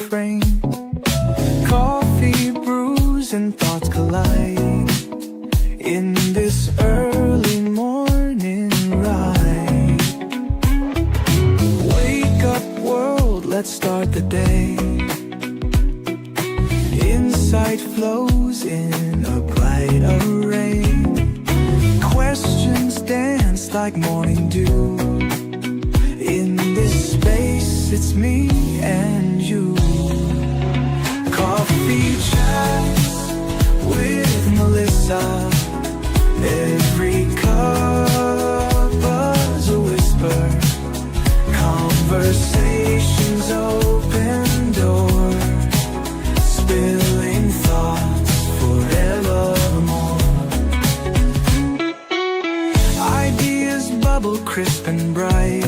refrain. Coffee brews and thoughts collide in this early morning ride. Wake up world, let's start the day. Insight flows in a bright array. Questions dance like morning dew. In this space, it's me and you. Coffee chats with Melissa. Every cup is a whisper. Conversations open door. Spilling thoughts forevermore. Ideas bubble crisp and bright.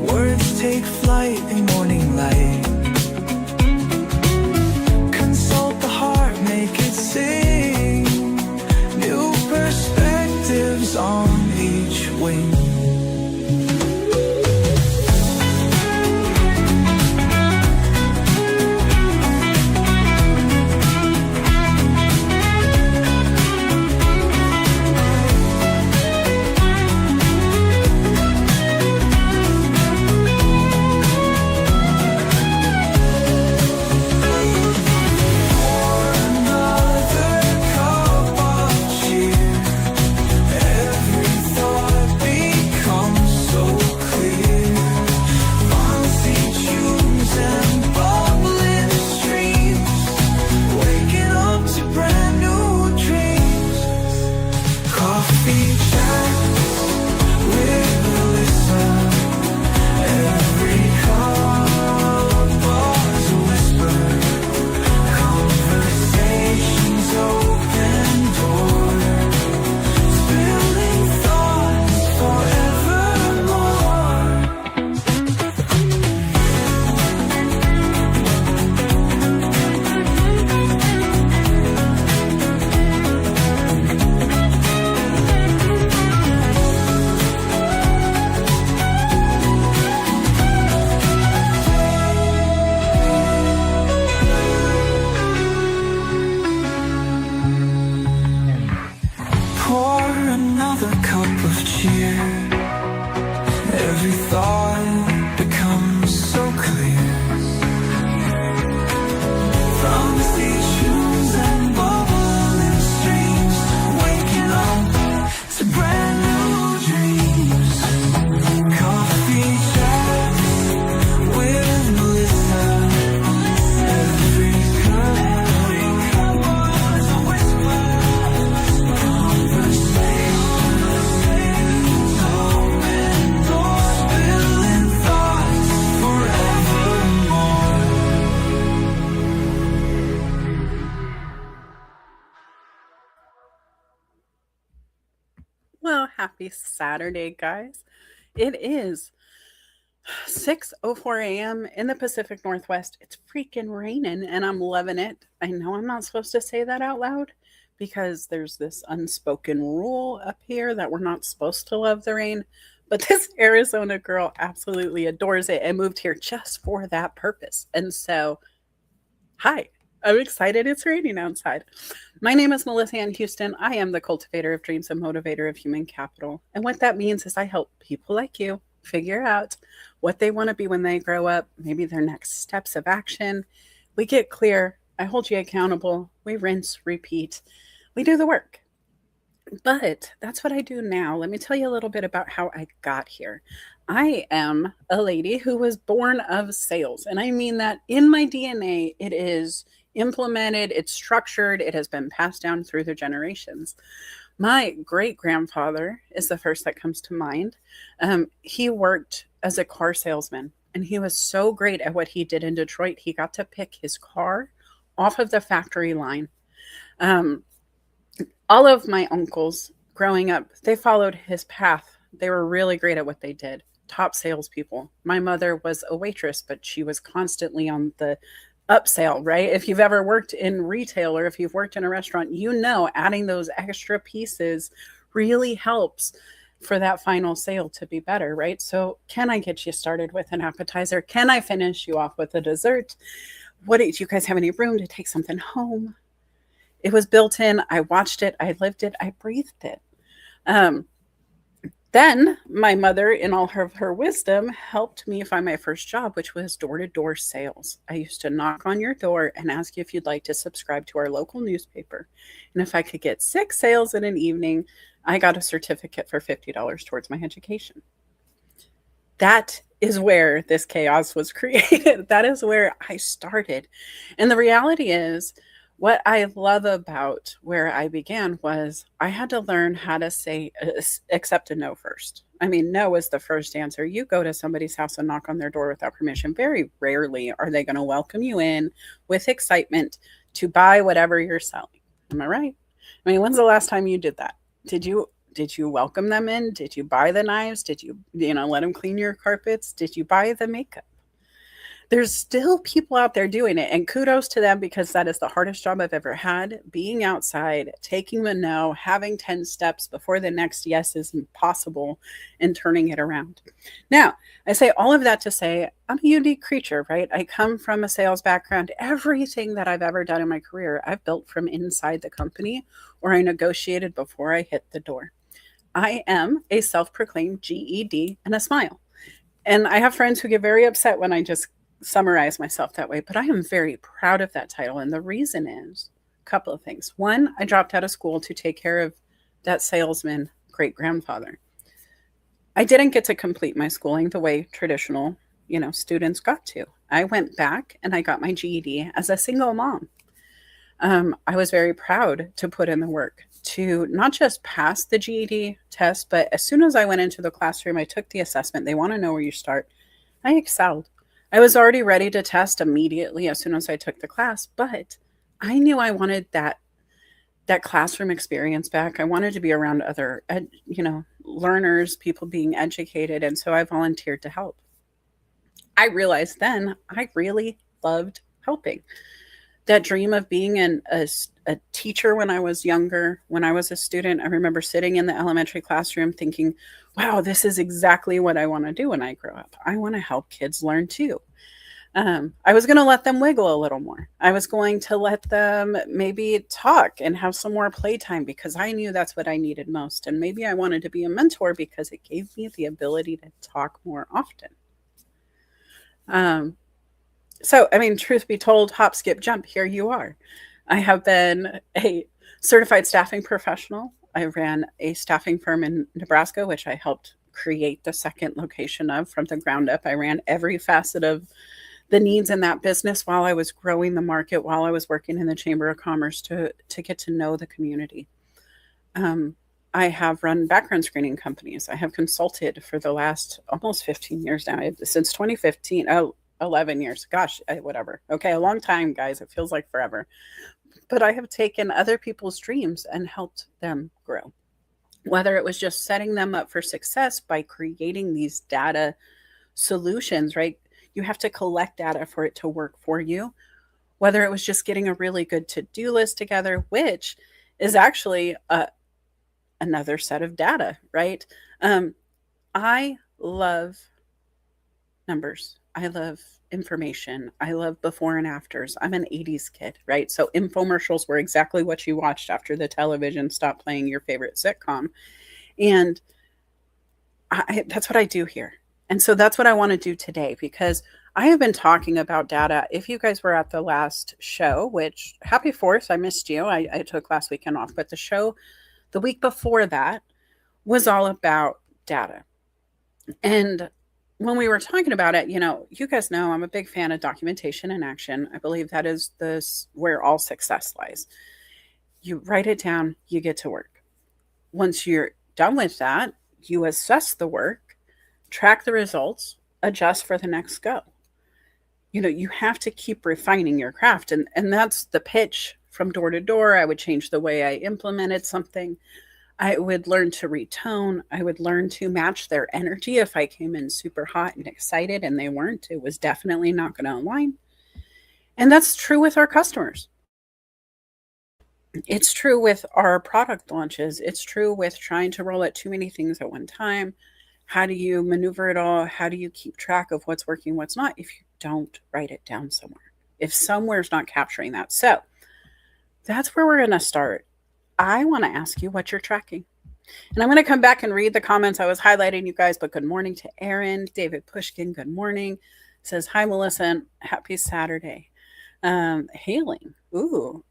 Words take flight in morning light. Consult the heart, make it sing. New perspectives on each wing. Another cup of cheer. Every thought becomes so clear. From stations and bubbling streams, waking up to brand new dreams. Coffee chats with Melissa. Every cup was a whisper. Well, happy Saturday, guys. It is 6:04 a.m. in the Pacific Northwest. It's freaking raining and I'm loving it. I know I'm not supposed to say that out loud because there's this unspoken rule up here that we're not supposed to love the rain. But this Arizona girl absolutely adores it and moved here just for that purpose. And so, hi. I'm excited it's raining outside. My name is Melissa Ann Houston. I am the cultivator of dreams and motivator of human capital. And what that means is I help people like you figure out what they want to be when they grow up, maybe their next steps of action. We get clear. I hold you accountable. We rinse, repeat. We do the work. But that's what I do now. Let me tell you a little bit about how I got here. I am a lady who was born of sales. And I mean that in my DNA, it is implemented, it's structured, it has been passed down through the generations. My great-grandfather is the first that comes to mind. He worked as a car salesman, and he was so great at what he did in Detroit, he got to pick his car off of the factory line. All of my uncles growing up, they followed his path. They were really great at what they did. Top salespeople. My mother was a waitress, but she was constantly on the upsell, right? If you've ever worked in retail or if you've worked in a restaurant, you know adding those extra pieces really helps for that final sale to be better, right? So, can I get you started with an appetizer? Can I finish you off with a dessert? What do you guys have any room to take something home? It was built in. I watched it. I lived it. I breathed it. Um, then my mother, in all her wisdom, helped me find my first job, which was door to door sales. I used to knock on your door and ask you if you'd like to subscribe to our local newspaper. And if I could get 6 sales in an evening, I got a certificate for $50 towards my education. That is where this chaos was created. That is where I started. And the reality is, what I love about where I began was I had to learn how to say accept a no first. I mean, no is the first answer. You go to somebody's house and knock on their door without permission. Very rarely are they going to welcome you in with excitement to buy whatever you're selling. Am I right? I mean, when's the last time you did that? Did you welcome them in? Did you buy the knives? Did you let them clean your carpets? Did you buy the makeup? There's still people out there doing it, and kudos to them, because that is the hardest job I've ever had. Being outside, taking the no, having 10 steps before the next yes is possible, and turning it around. Now, I say all of that to say I'm a unique creature, right? I come from a sales background. Everything that I've ever done in my career, I've built from inside the company, or I negotiated before I hit the door. I am a self-proclaimed GED and a smile. And I have friends who get very upset when I just summarize myself that way, but I am very proud of that title. And the reason is a couple of things. One, I dropped out of school to take care of that salesman great grandfather. I didn't get to complete my schooling the way traditional, students got to. I went back and I got my GED as a single mom. I was very proud to put in the work to not just pass the GED test, but as soon as I went into the classroom, I took the assessment. They want to know where you start. I excelled. I was already ready to test immediately as soon as I took the class, but I knew I wanted that classroom experience back. I wanted to be around other, learners, people being educated, and so I volunteered to help. I realized then I really loved helping. That dream of being a teacher when I was younger, when I was a student, I remember sitting in the elementary classroom thinking, wow, this is exactly what I want to do when I grow up. I want to help kids learn too. I was going to let them wiggle a little more. I was going to let them maybe talk and have some more playtime, because I knew that's what I needed most. And maybe I wanted to be a mentor because it gave me the ability to talk more often. So, I mean, truth be told, hop, skip, jump, here you are. I have been a certified staffing professional. I ran a staffing firm in Nebraska, which I helped create the second location of from the ground up. I ran every facet of the needs in that business while I was growing the market, while I was working in the Chamber of Commerce to get to know the community. I have run background screening companies. I have consulted for the last almost 15 years now. Since 2015, 11 years. Gosh, whatever. Okay, a long time, guys. It feels like forever. But I have taken other people's dreams and helped them grow. Whether it was just setting them up for success by creating these data solutions, right? You have to collect data for it to work for you. Whether it was just getting a really good to-do list together, which is actually another set of data, right? I love numbers. I love information. I love before and afters. I'm an 80s kid, right? So infomercials were exactly what you watched after the television stopped playing your favorite sitcom. And that's what I do here. And so that's what I want to do today, because I have been talking about data. If you guys were at the last show, which happy 4th, I missed you. I took last weekend off, but the show the week before that was all about data. And when we were talking about it, you guys know I'm a big fan of documentation and action. I believe that is where all success lies. You write it down, you get to work. Once you're done with that, you assess the work, track the results, adjust for the next go. You have to keep refining your craft. And that's the pitch from door to door. I would change the way I implemented something. I would learn to retone. I would learn to match their energy. If I came in super hot and excited and they weren't, it was definitely not going to align. And that's true with our customers. It's true with our product launches. It's true with trying to roll out too many things at one time. How do you maneuver it all? How do you keep track of what's working, what's not, if you don't write it down somewhere? If somewhere's not capturing that. So that's where we're going to start. I want to ask you what you're tracking. And I'm going to come back and read the comments. I was highlighting you guys, but good morning to Aaron. David Pushkin, good morning. Says, hi, Melissa, and happy Saturday. Hailing. Ooh.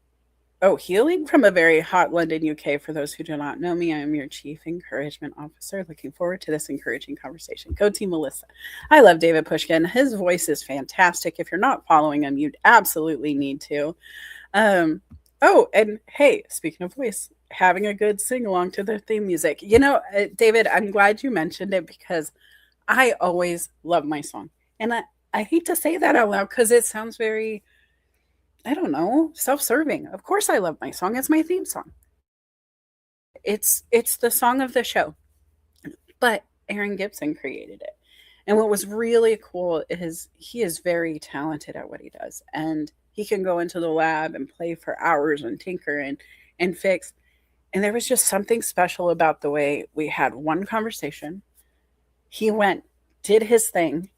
Oh, healing from a very hot London, UK. For those who do not know me, I am your Chief Encouragement Officer. Looking forward to this encouraging conversation. Go Team Melissa. I love David Pushkin. His voice is fantastic. If you're not following him, you absolutely need to. Oh, and hey, speaking of voice, having a good sing along to the theme music. David, I'm glad you mentioned it because I always love my song. And I hate to say that out loud because it sounds very, I don't know, self-serving. Of course I love my song. It's my theme song. It's the song of the show. But Aaron Gibson created it. And what was really cool is he is very talented at what he does. And he can go into the lab and play for hours and tinker and fix. And there was just something special about the way we had one conversation. He went, did his thing,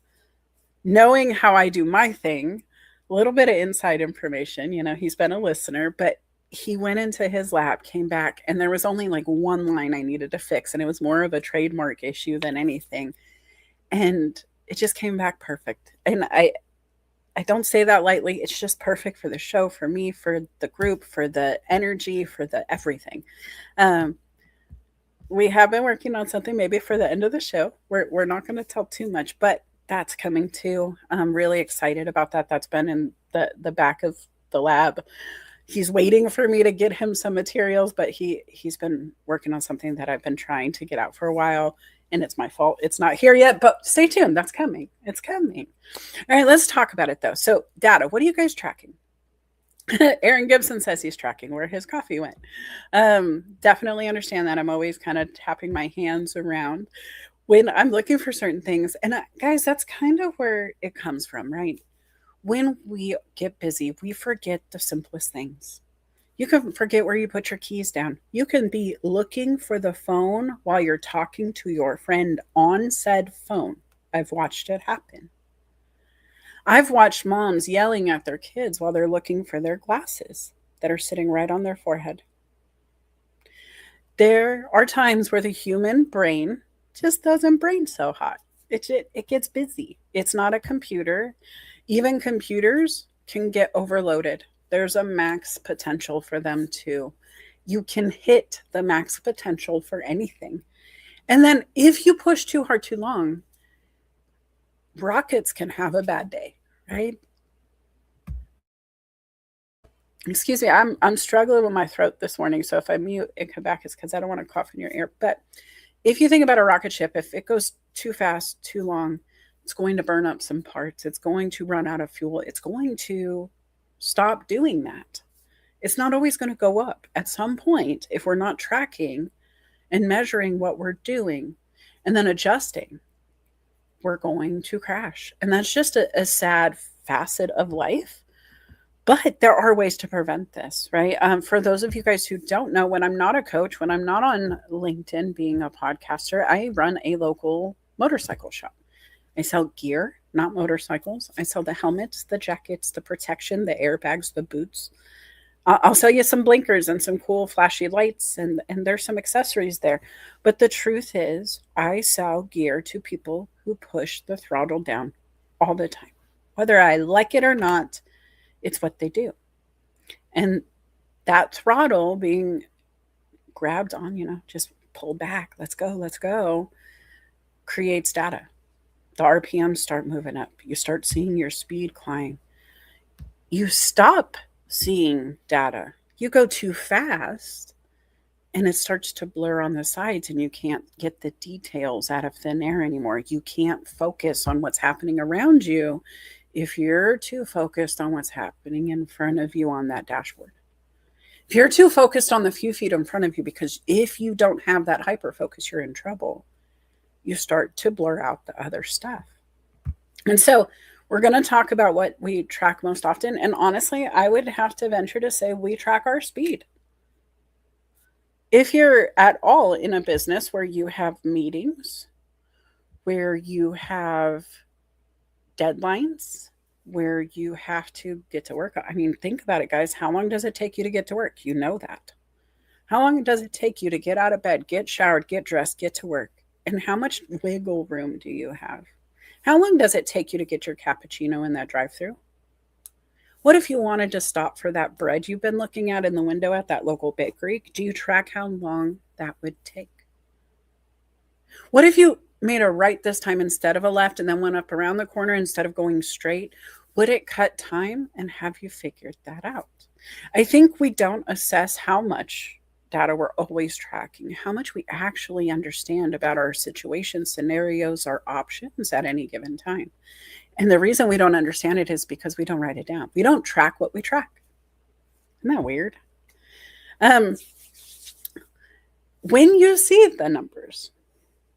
knowing how I do my thing, a little bit of inside information. He's been a listener, but he went into his lab, came back, and there was only like one line I needed to fix. And it was more of a trademark issue than anything. And it just came back perfect. And I don't say that lightly. It's just perfect for the show, for me, for the group, for the energy, for the everything. We have been working on something maybe for the end of the show. We're not going to tell too much, but that's coming too. I'm really excited about that. That's been in the back of the lab. He's waiting for me to get him some materials, but he's been working on something that I've been trying to get out for a while. And it's my fault. It's not here yet, but stay tuned. That's coming. It's coming. All right, let's talk about it though. So data, what are you guys tracking? Aaron Gibson says he's tracking where his coffee went. Definitely understand that. I'm always kind of tapping my hands around when I'm looking for certain things. And guys, that's kind of where it comes from, right? When we get busy, we forget the simplest things. You can forget where you put your keys down. You can be looking for the phone while you're talking to your friend on said phone. I've watched it happen. I've watched moms yelling at their kids while they're looking for their glasses that are sitting right on their forehead. There are times where the human brain just doesn't brain so hot. It gets busy. It's not a computer. Even computers can get overloaded. There's a max potential for them too. You can hit the max potential for anything. And then if you push too hard too long, rockets can have a bad day, right? Excuse me, I'm struggling with my throat this morning. So if I mute and come back, it's because I don't want to cough in your ear. But if you think about a rocket ship, if it goes too fast, too long, it's going to burn up some parts. It's going to run out of fuel. It's going to stop doing that. It's not always going to go up. At some point, if we're not tracking and measuring what we're doing and then adjusting, we're going to crash. And that's just a sad facet of life. But there are ways to prevent this, right? For those of you guys who don't know, when I'm not a coach, when I'm not on LinkedIn being a podcaster, I run a local motorcycle shop. I sell gear, not motorcycles. I sell the helmets, the jackets, the protection, the airbags, the boots. I'll sell you some blinkers and some cool flashy lights, and there's some accessories there. But the truth is, I sell gear to people who push the throttle down all the time. Whether I like it or not, it's what they do. And that throttle being grabbed on, just pull back, let's go, creates data. The RPMs start moving up. You start seeing your speed climb. You stop seeing data. You go too fast and it starts to blur on the sides and you can't get the details out of thin air anymore. You can't focus on what's happening around you if you're too focused on what's happening in front of you on that dashboard. If you're too focused on the few feet in front of you, because if you don't have that hyper focus, you're in trouble. You start to blur out the other stuff. And so we're going to talk about what we track most often. And honestly, I would have to venture to say we track our speed. If you're at all in a business where you have meetings, where you have deadlines, where you have to get to work. I mean, think about it, guys. How long does it take you to get to work? You know that. How long does it take you to get out of bed, get showered, get dressed, get to work? And how much wiggle room do you have? How long does it take you to get your cappuccino in that drive through? What if you wanted to stop for that bread you've been looking at in the window at that local bakery? Do you track how long that would take? What if you made a right this time instead of a left and then went up around the corner instead of going straight? Would it cut time? And have you figured that out? I think we don't assess how much data we're always tracking, how much we actually understand about our situation, scenarios, our options at any given time. And the reason we don't understand it is because we don't write it down. We don't track what we track. Isn't that weird? When you see the numbers,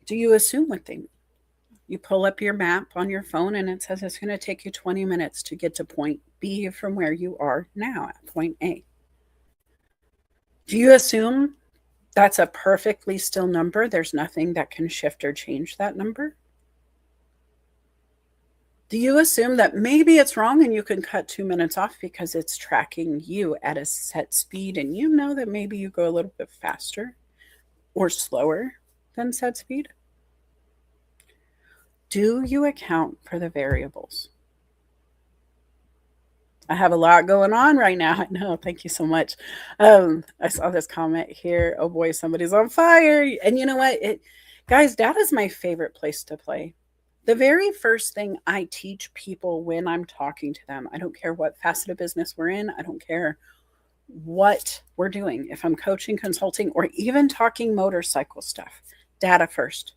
do you assume what they mean? You pull up your map on your phone and it says it's going to take you 20 minutes to get to point B from where you are now at point A. Do you assume that's a perfectly still number? There's nothing that can shift or change that number? Do you assume that maybe it's wrong and you can cut 2 minutes off because it's tracking you at a set speed and you know that maybe you go a little bit faster or slower than set speed? Do you account for the variables? I have a lot going on right now. I know. Thank you so much. I saw this comment here. Oh boy, somebody's on fire. And you know what? Guys, data is my favorite place to play. The very first thing I teach people when I'm talking to them, I don't care what facet of business we're in, I don't care what we're doing. If I'm coaching, consulting, or even talking motorcycle stuff, data first.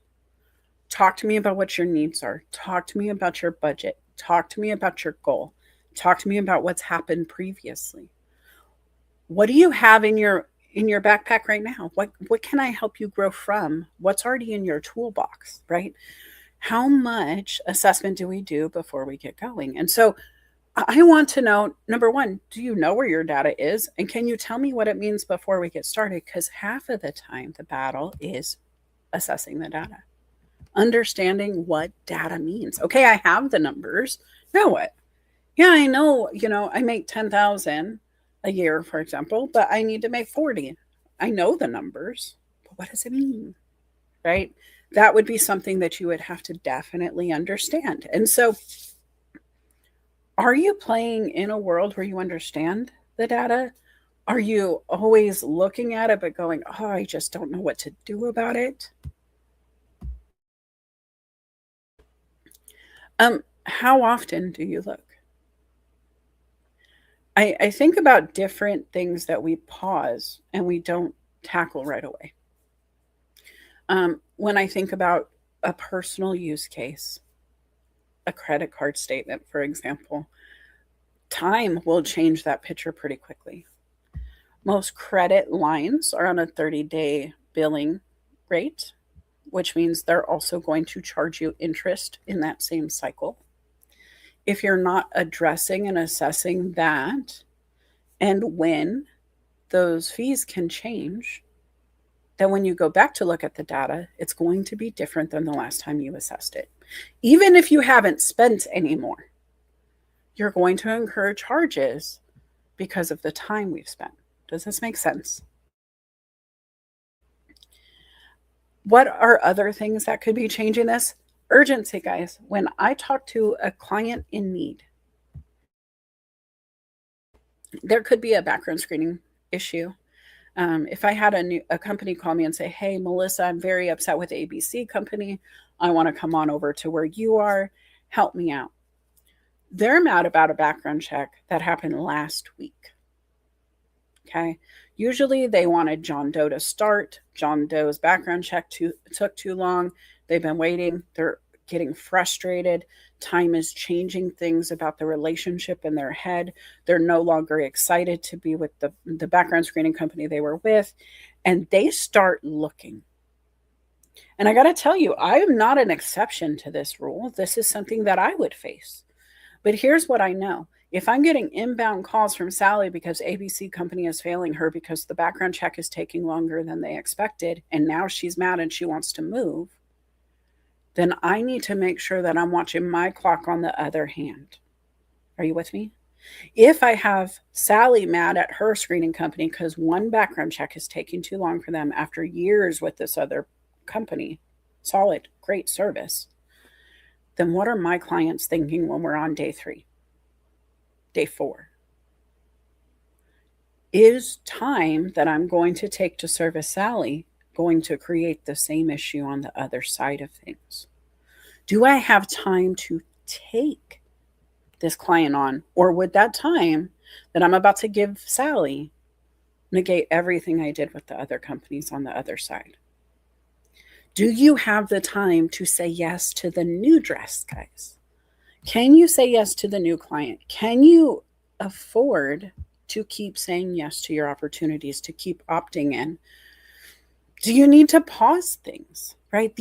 Talk to me about what your needs are. Talk to me about your budget. Talk to me about your goal. Talk to me about what's happened previously. What do you have in your backpack right now? What can I help you grow from? What's already in your toolbox, right? How much assessment do we do before we get going? And so I want to know, number one, do you know where your data is? And can you tell me what it means before we get started? Because half of the time the battle is assessing the data, understanding what data means. Okay, I have the numbers. Now what? Yeah, I know, I make 10,000 a year, for example, but I need to make 40. I know the numbers, but what does it mean? Right? That would be something that you would have to definitely understand. And so, are you playing in a world where you understand the data? Are you always looking at it but going, oh, I just don't know what to do about it? How often do you look? I think about different things that we pause and we don't tackle right away. When I think about a personal use case, a credit card statement, for example, time will change that picture pretty quickly. Most credit lines are on a 30-day billing rate, which means they're also going to charge you interest in that same cycle. If you're not addressing and assessing that and when those fees can change, then when you go back to look at the data, it's going to be different than the last time you assessed it. Even if you haven't spent any more, you're going to incur charges because of the time we've spent. Does this make sense? What are other things that could be changing this? Urgency, guys. When I talk to a client in need, there could be a background screening issue. If I had a company call me and say, hey, Melissa, I'm very upset with ABC company. I want to come on over to where you are. Help me out. They're mad about a background check that happened last week. Okay. Usually they wanted John Doe to start. John Doe's background check took too long. They've been waiting. They're getting frustrated. Time is changing things about the relationship in their head. They're no longer excited to be with the background screening company they were with. And they start looking. And I got to tell you, I am not an exception to this rule. This is something that I would face. But here's what I know. If I'm getting inbound calls from Sally because ABC company is failing her because the background check is taking longer than they expected, and now she's mad and she wants to move, then I need to make sure that I'm watching my clock on the other hand. Are you with me? If I have Sally mad at her screening company because one background check is taking too long for them after years with this other company, solid, great service, then what are my clients thinking when we're on day 3, day 4? Is time that I'm going to take to service Sally going to create the same issue on the other side of things? Do I have time to take this client on? Or would that time that I'm about to give Sally negate everything I did with the other companies on the other side? Do you have the time to say yes to the new dress, guys? Can you say yes to the new client? Can you afford to keep saying yes to your opportunities, to keep opting in? Do you need to pause things? Right?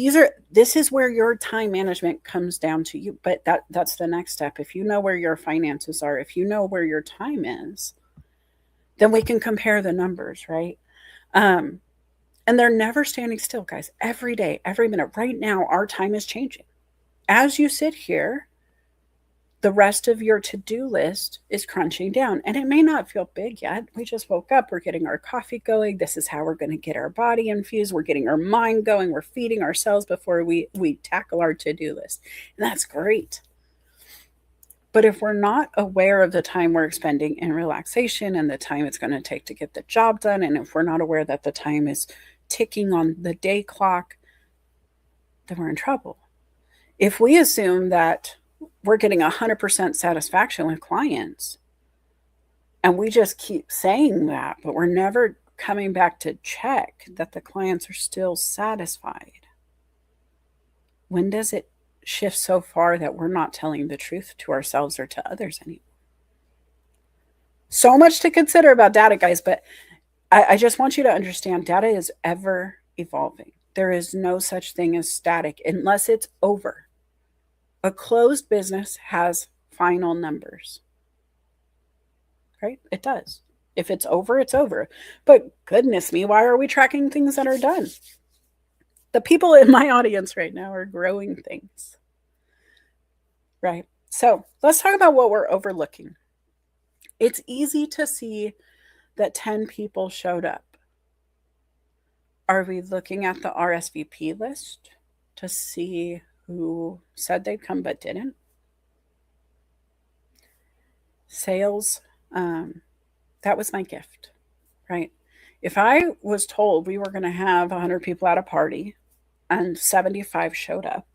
This is where your time management comes down to you. But that's the next step. If you know where your finances are, if you know where your time is, then we can compare the numbers, right? And they're never standing still, guys. Every day, every minute. Right now, our time is changing. As you sit here, the rest of your to-do list is crunching down. And it may not feel big yet. We just woke up. We're getting our coffee going. This is how we're going to get our body infused. We're getting our mind going. We're feeding ourselves before we tackle our to-do list. And that's great. But if we're not aware of the time we're spending in relaxation and the time it's going to take to get the job done, and if we're not aware that the time is ticking on the day clock, then we're in trouble. If we assume that we're getting 100% satisfaction with clients, and we just keep saying that, but we're never coming back to check that the clients are still satisfied, when does it shift so far that we're not telling the truth to ourselves or to others anymore? So much to consider about data, guys, but I just want you to understand data is ever evolving. There is no such thing as static unless it's over. A closed business has final numbers, right? It does. If it's over, it's over. But goodness me, why are we tracking things that are done? The people in my audience right now are growing things, right? So let's talk about what we're overlooking. It's easy to see that 10 people showed up. Are we looking at the RSVP list to see who said they'd come but didn't? Sales, that was my gift, right? If I was told we were going to have 100 people at a party and 75 showed up,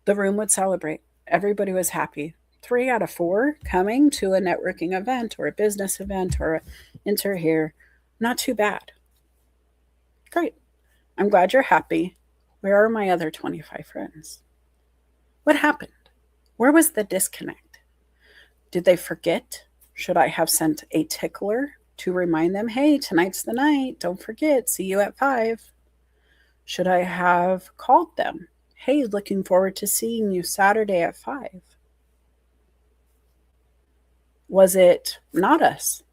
the room would celebrate. Everybody was happy. 3 out of 4 coming to a networking event or a business event or enter here, not too bad. Great. I'm glad you're happy. Where are my other 25 friends? What happened? Where was the disconnect? Did they forget? Should I have sent a tickler to remind them, hey, tonight's the night. Don't forget. See you at 5. Should I have called them? Hey, looking forward to seeing you Saturday at 5. Was it not us?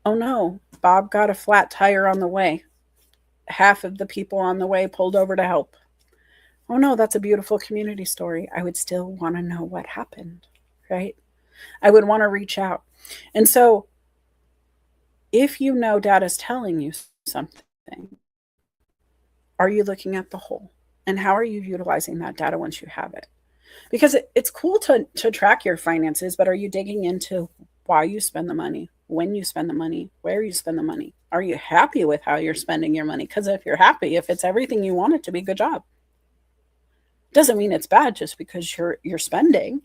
Oh no, Bob got a flat tire on the way. Half of the people on the way pulled over to help. Oh no, that's a beautiful community story. I would still want to know what happened, right? I would want to reach out. And so if you know data is telling you something, are you looking at the whole? And how are you utilizing that data once you have it? Because it's cool to track your finances, but are you digging into why you spend the money, when you spend the money, where you spend the money? Are you happy with how you're spending your money? Because if you're happy, if it's everything you want it to be, good job. Doesn't mean it's bad just because you're spending.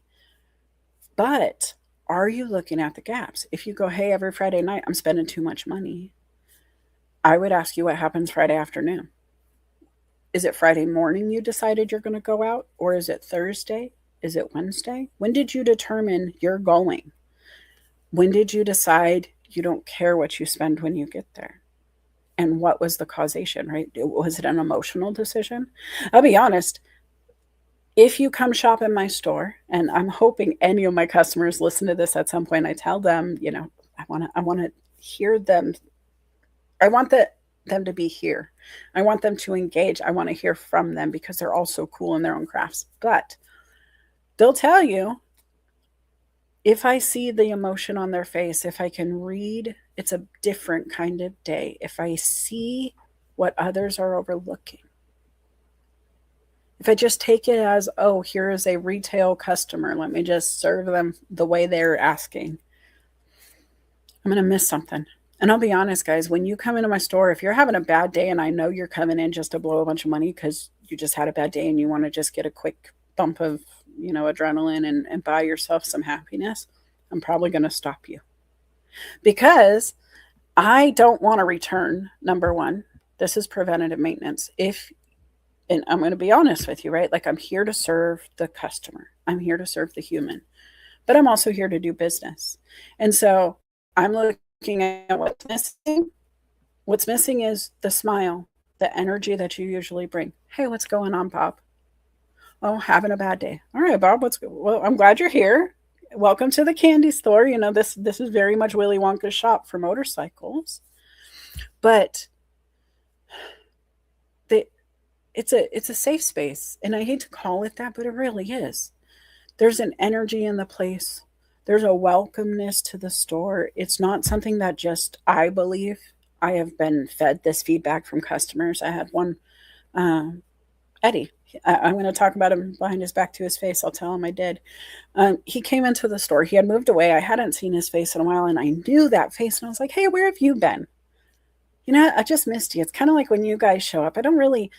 But are you looking at the gaps? If you go, hey, every Friday night I'm spending too much money, I would ask you what happens Friday afternoon. Is it Friday morning you decided you're going to go out? Or is it Thursday? Is it Wednesday? When did you determine you're going? When did you decide you don't care what you spend when you get there? And what was the causation, right? Was it an emotional decision? I'll be honest. If you come shop in my store, and I'm hoping any of my customers listen to this at some point, I tell them, I want to hear them. I want them to be here. I want them to engage. I want to hear from them because they're all so cool in their own crafts. But they'll tell you, if I see the emotion on their face, if I can read, it's a different kind of day. If I see what others are overlooking, if I just take it as, oh, here is a retail customer, let me just serve them the way they're asking, I'm going to miss something. And I'll be honest, guys, when you come into my store, if you're having a bad day and I know you're coming in just to blow a bunch of money because you just had a bad day and you want to just get a quick bump of, adrenaline and buy yourself some happiness, I'm probably going to stop you because I don't want to return. Number one, this is preventative maintenance. And I'm going to be honest with you, right? Like, I'm here to serve the customer. I'm here to serve the human, but I'm also here to do business. And so I'm looking at what's missing. What's missing is the smile, the energy that you usually bring. Hey, what's going on, Bob? Oh, having a bad day. All right, Bob, well, I'm glad you're here. Welcome to the candy store. This is very much Willy Wonka's shop for motorcycles. But it's a safe space, and I hate to call it that, but it really is. There's an energy in the place. There's a welcomeness to the store. It's not something that just I believe. I have been fed this feedback from customers. I had one, Eddie. I'm going to talk about him behind his back to his face. I'll tell him I did. He came into the store. He had moved away. I hadn't seen his face in a while, and I knew that face. And I was like, hey, where have you been? I just missed you. It's kind of like when you guys show up. I don't really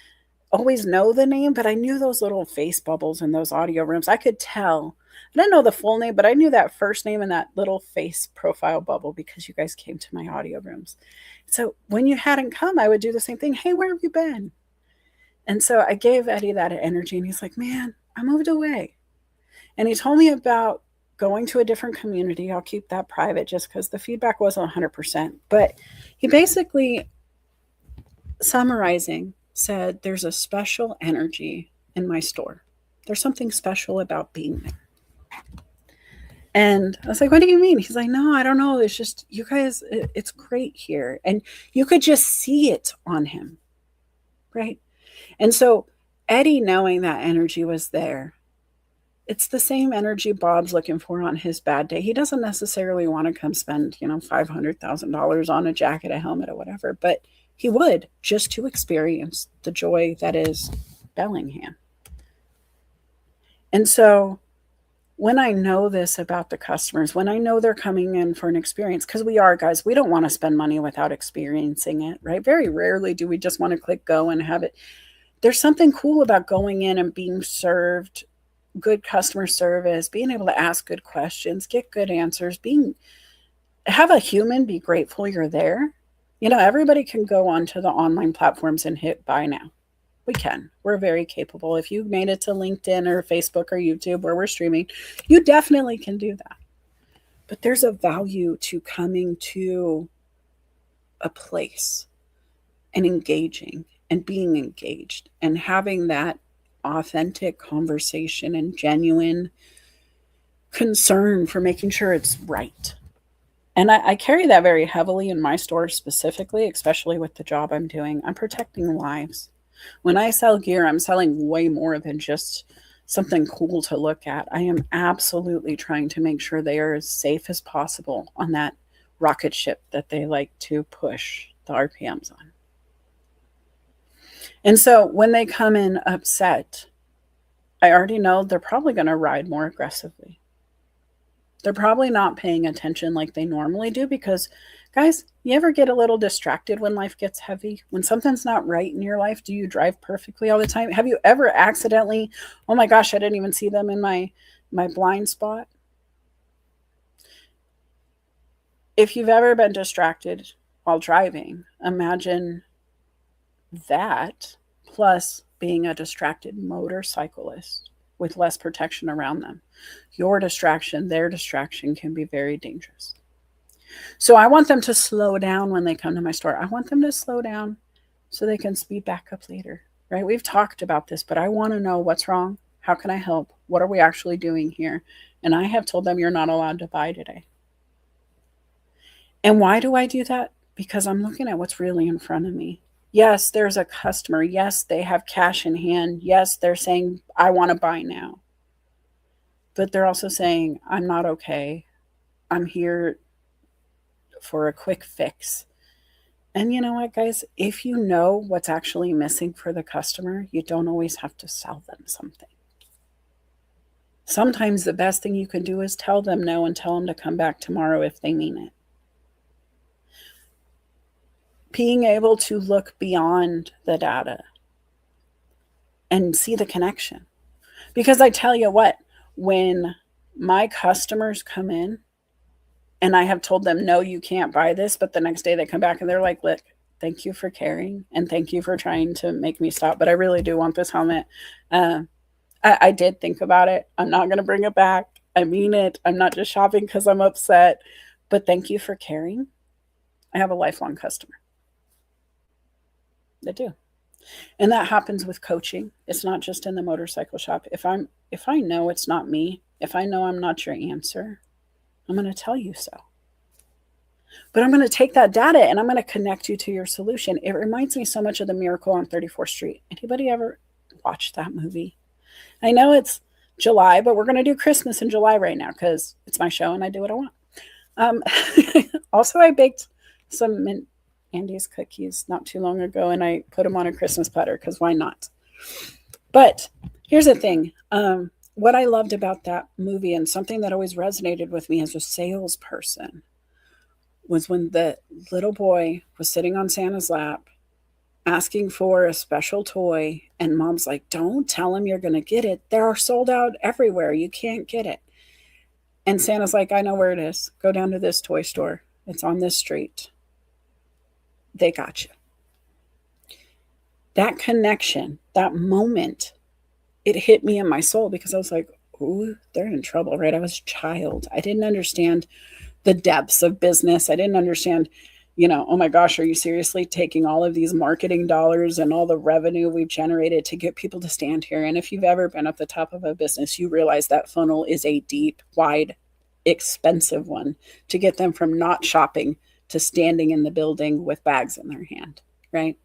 always know the name, but I knew those little face bubbles in those audio rooms. I could tell. I didn't know the full name, but I knew that first name and that little face profile bubble because you guys came to my audio rooms. So when you hadn't come, I would do the same thing. Hey, where have you been? And so I gave Eddie that energy, and he's like, man, I moved away. And he told me about going to a different community. I'll keep that private just because the feedback wasn't 100%. But he basically, summarizing, said, there's a special energy in my store. There's something special about being there. And I was like, what do you mean? He's like, no, I don't know. It's just, you guys, it's great here. And you could just see it on him. Right. And so Eddie, knowing that energy was there, it's the same energy Bob's looking for on his bad day. He doesn't necessarily want to come spend, $500,000 on a jacket, a helmet, or whatever, but he would, just to experience the joy that is Bellingham. And so when I know this about the customers, when I know they're coming in for an experience, because we are, guys, we don't want to spend money without experiencing it, right? Very rarely do we just want to click go and have it. There's something cool about going in and being served good customer service, being able to ask good questions, get good answers, have a human be grateful you're there. Everybody can go onto the online platforms and hit buy now. We can. We're very capable. If you made it to LinkedIn or Facebook or YouTube where we're streaming, you definitely can do that. But there's a value to coming to a place and engaging and being engaged and having that authentic conversation and genuine concern for making sure it's right. And I carry that very heavily in my store specifically, especially with the job I'm doing. I'm protecting lives. When I sell gear, I'm selling way more than just something cool to look at. I am absolutely trying to make sure they are as safe as possible on that rocket ship that they like to push the RPMs on. And so when they come in upset, I already know they're probably going to ride more aggressively. They're probably not paying attention like they normally do because, guys, you ever get a little distracted when life gets heavy? When something's not right in your life, do you drive perfectly all the time? Have you ever accidentally, oh my gosh, I didn't even see them in my blind spot? If you've ever been distracted while driving, imagine that plus being a distracted motorcyclist with less protection around them. Your distraction, their distraction can be very dangerous. So I want them to slow down when they come to my store. I want them to slow down so they can speed back up later, right? We've talked about this, but I want to know what's wrong. How can I help? What are we actually doing here? And I have told them, you're not allowed to buy today. And why do I do that? Because I'm looking at what's really in front of me. Yes, there's a customer. Yes, they have cash in hand. Yes, they're saying, I want to buy now. But they're also saying, I'm not okay. I'm here for a quick fix. And you know what, guys? If you know what's actually missing for the customer, you don't always have to sell them something. Sometimes the best thing you can do is tell them no and tell them to come back tomorrow if they mean it. Being able to look beyond the data and see the connection. Because I tell you what, when my customers come in and I have told them, no, you can't buy this, but the next day they come back and they're like, look, thank you for caring and thank you for trying to make me stop, but I really do want this helmet. I did think about it. I'm not going to bring it back. I mean it. I'm not just shopping because I'm upset, but thank you for caring. I have a lifelong customer. I do. And that happens with coaching. It's not just in the motorcycle shop. If I know it's not me, if I know I'm not your answer, I'm going to tell you so. But I'm going to take that data and I'm going to connect you to your solution. It reminds me so much of The Miracle on 34th Street. Anybody ever watched that movie? I know it's July, but we're going to do Christmas in July right now because it's my show and I do what I want. Also, I baked some mint Andy's cookies not too long ago and I put them on a Christmas platter because why not? But here's the thing. What I loved about that movie and something that always resonated with me as a salesperson was when the little boy was sitting on Santa's lap asking for a special toy and mom's like, don't tell him you're going to get it. They're sold out everywhere. You can't get it. And Santa's like, I know where it is. Go down to this toy store. It's on this street. They got you. That connection, that moment, it hit me in my soul because I was like, ooh, they're in trouble, right? I was a child. I didn't understand the depths of business. I didn't understand, oh my gosh, are you seriously taking all of these marketing dollars and all the revenue we've generated to get people to stand here? And if you've ever been at the top of a business, you realize that funnel is a deep, wide, expensive one to get them from not shopping to standing in the building with bags in their hand, right?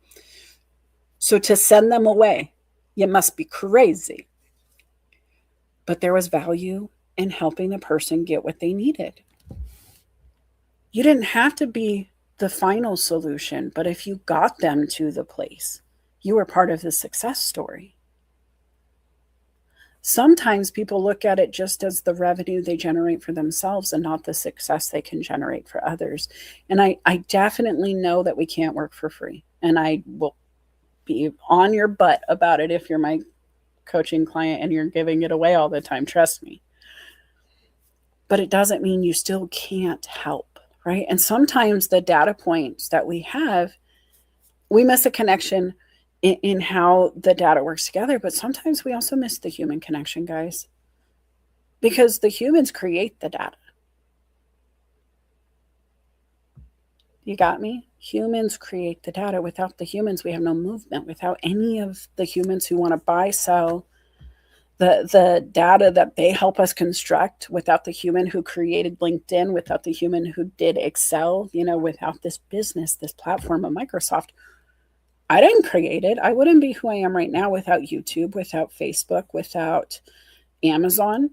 So to send them away, you must be crazy. But there was value in helping the person get what they needed. You didn't have to be the final solution, but if you got them to the place, you were part of the success story. Sometimes people look at it just as the revenue they generate for themselves and not the success they can generate for others. And I definitely know that we can't work for free. And I will be on your butt about it if you're my coaching client and you're giving it away all the time. Trust me. But it doesn't mean you still can't help, right? And sometimes the data points that we have, we miss a connection in how the data works together, but sometimes we also miss the human connection, guys, because the humans create the data. You got me? Humans create the data. Without the humans, we have no movement. Without any of the humans who want to buy, sell, the data that they help us construct, without the human who created LinkedIn, without the human who did Excel, without this business, this platform of Microsoft, I didn't create it. I wouldn't be who I am right now without YouTube, without Facebook, without Amazon,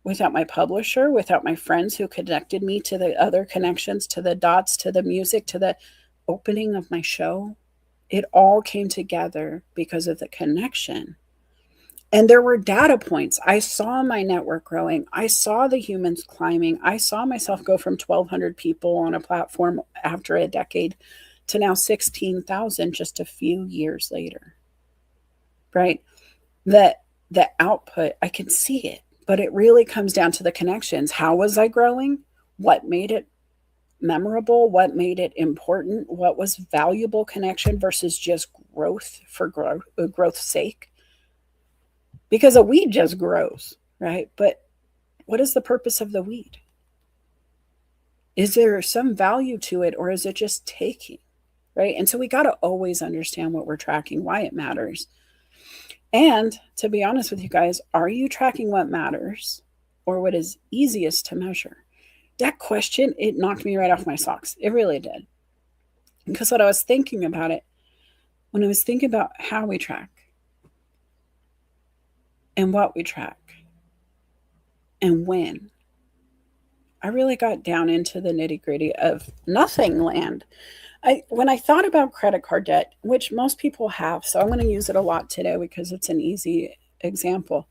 without my publisher, without my friends who connected me to the other connections, to the dots, to the music, to the opening of my show. It all came together because of the connection. And there were data points. I saw my network growing. I saw the humans climbing. I saw myself go from 1,200 people on a platform after a decade to now 16,000 just a few years later, right? The output, I can see it, but it really comes down to the connections. How was I growing? What made it memorable? What made it important? What was valuable connection versus just growth for growth's sake? Because a weed just grows, right? But what is the purpose of the weed? Is there some value to it, or is it just taking? Right. And so we got to always understand what we're tracking, why it matters. And to be honest with you guys, are you tracking what matters or what is easiest to measure? That question, it knocked me right off my socks. It really did. Because what I was thinking about it, when I was thinking about how we track and what we track and when, I really got down into the nitty gritty of nothing land. When I thought about credit card debt, which most people have, so I'm going to use it a lot today because it's an easy example.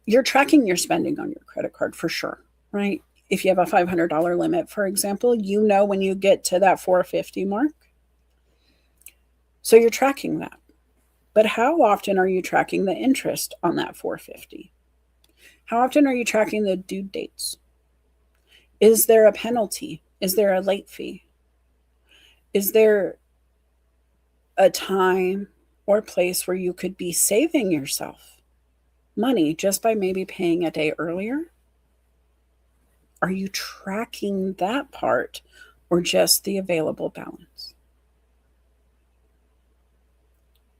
You're tracking your spending on your credit card for sure, right? If you have a $500 limit, for example, you know when you get to that 450 mark. So you're tracking that. But how often are you tracking the interest on that 450? How often are you tracking the due dates? Is there a penalty? Is there a late fee? Is there a time or place where you could be saving yourself money just by maybe paying a day earlier? Are you tracking that part or just the available balance?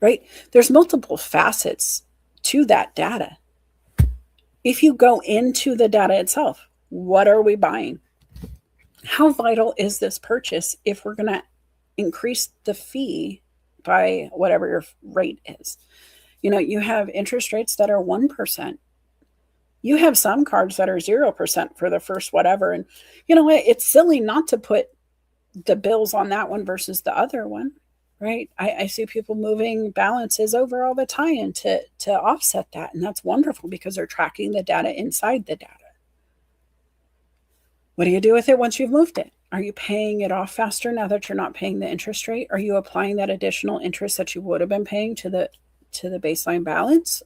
Right? There's multiple facets to that data. If you go into the data itself, what are we buying? How vital is this purchase if we're going to increase the fee by whatever your rate is? You have interest rates that are 1%. You have some cards that are 0% for the first whatever. And you know what? It's silly not to put the bills on that one versus the other one, right? I see people moving balances over all the time to offset that. And that's wonderful because they're tracking the data inside the data. What do you do with it once you've moved it? Are you paying it off faster now that you're not paying the interest rate? Are you applying that additional interest that you would have been paying to the baseline balance?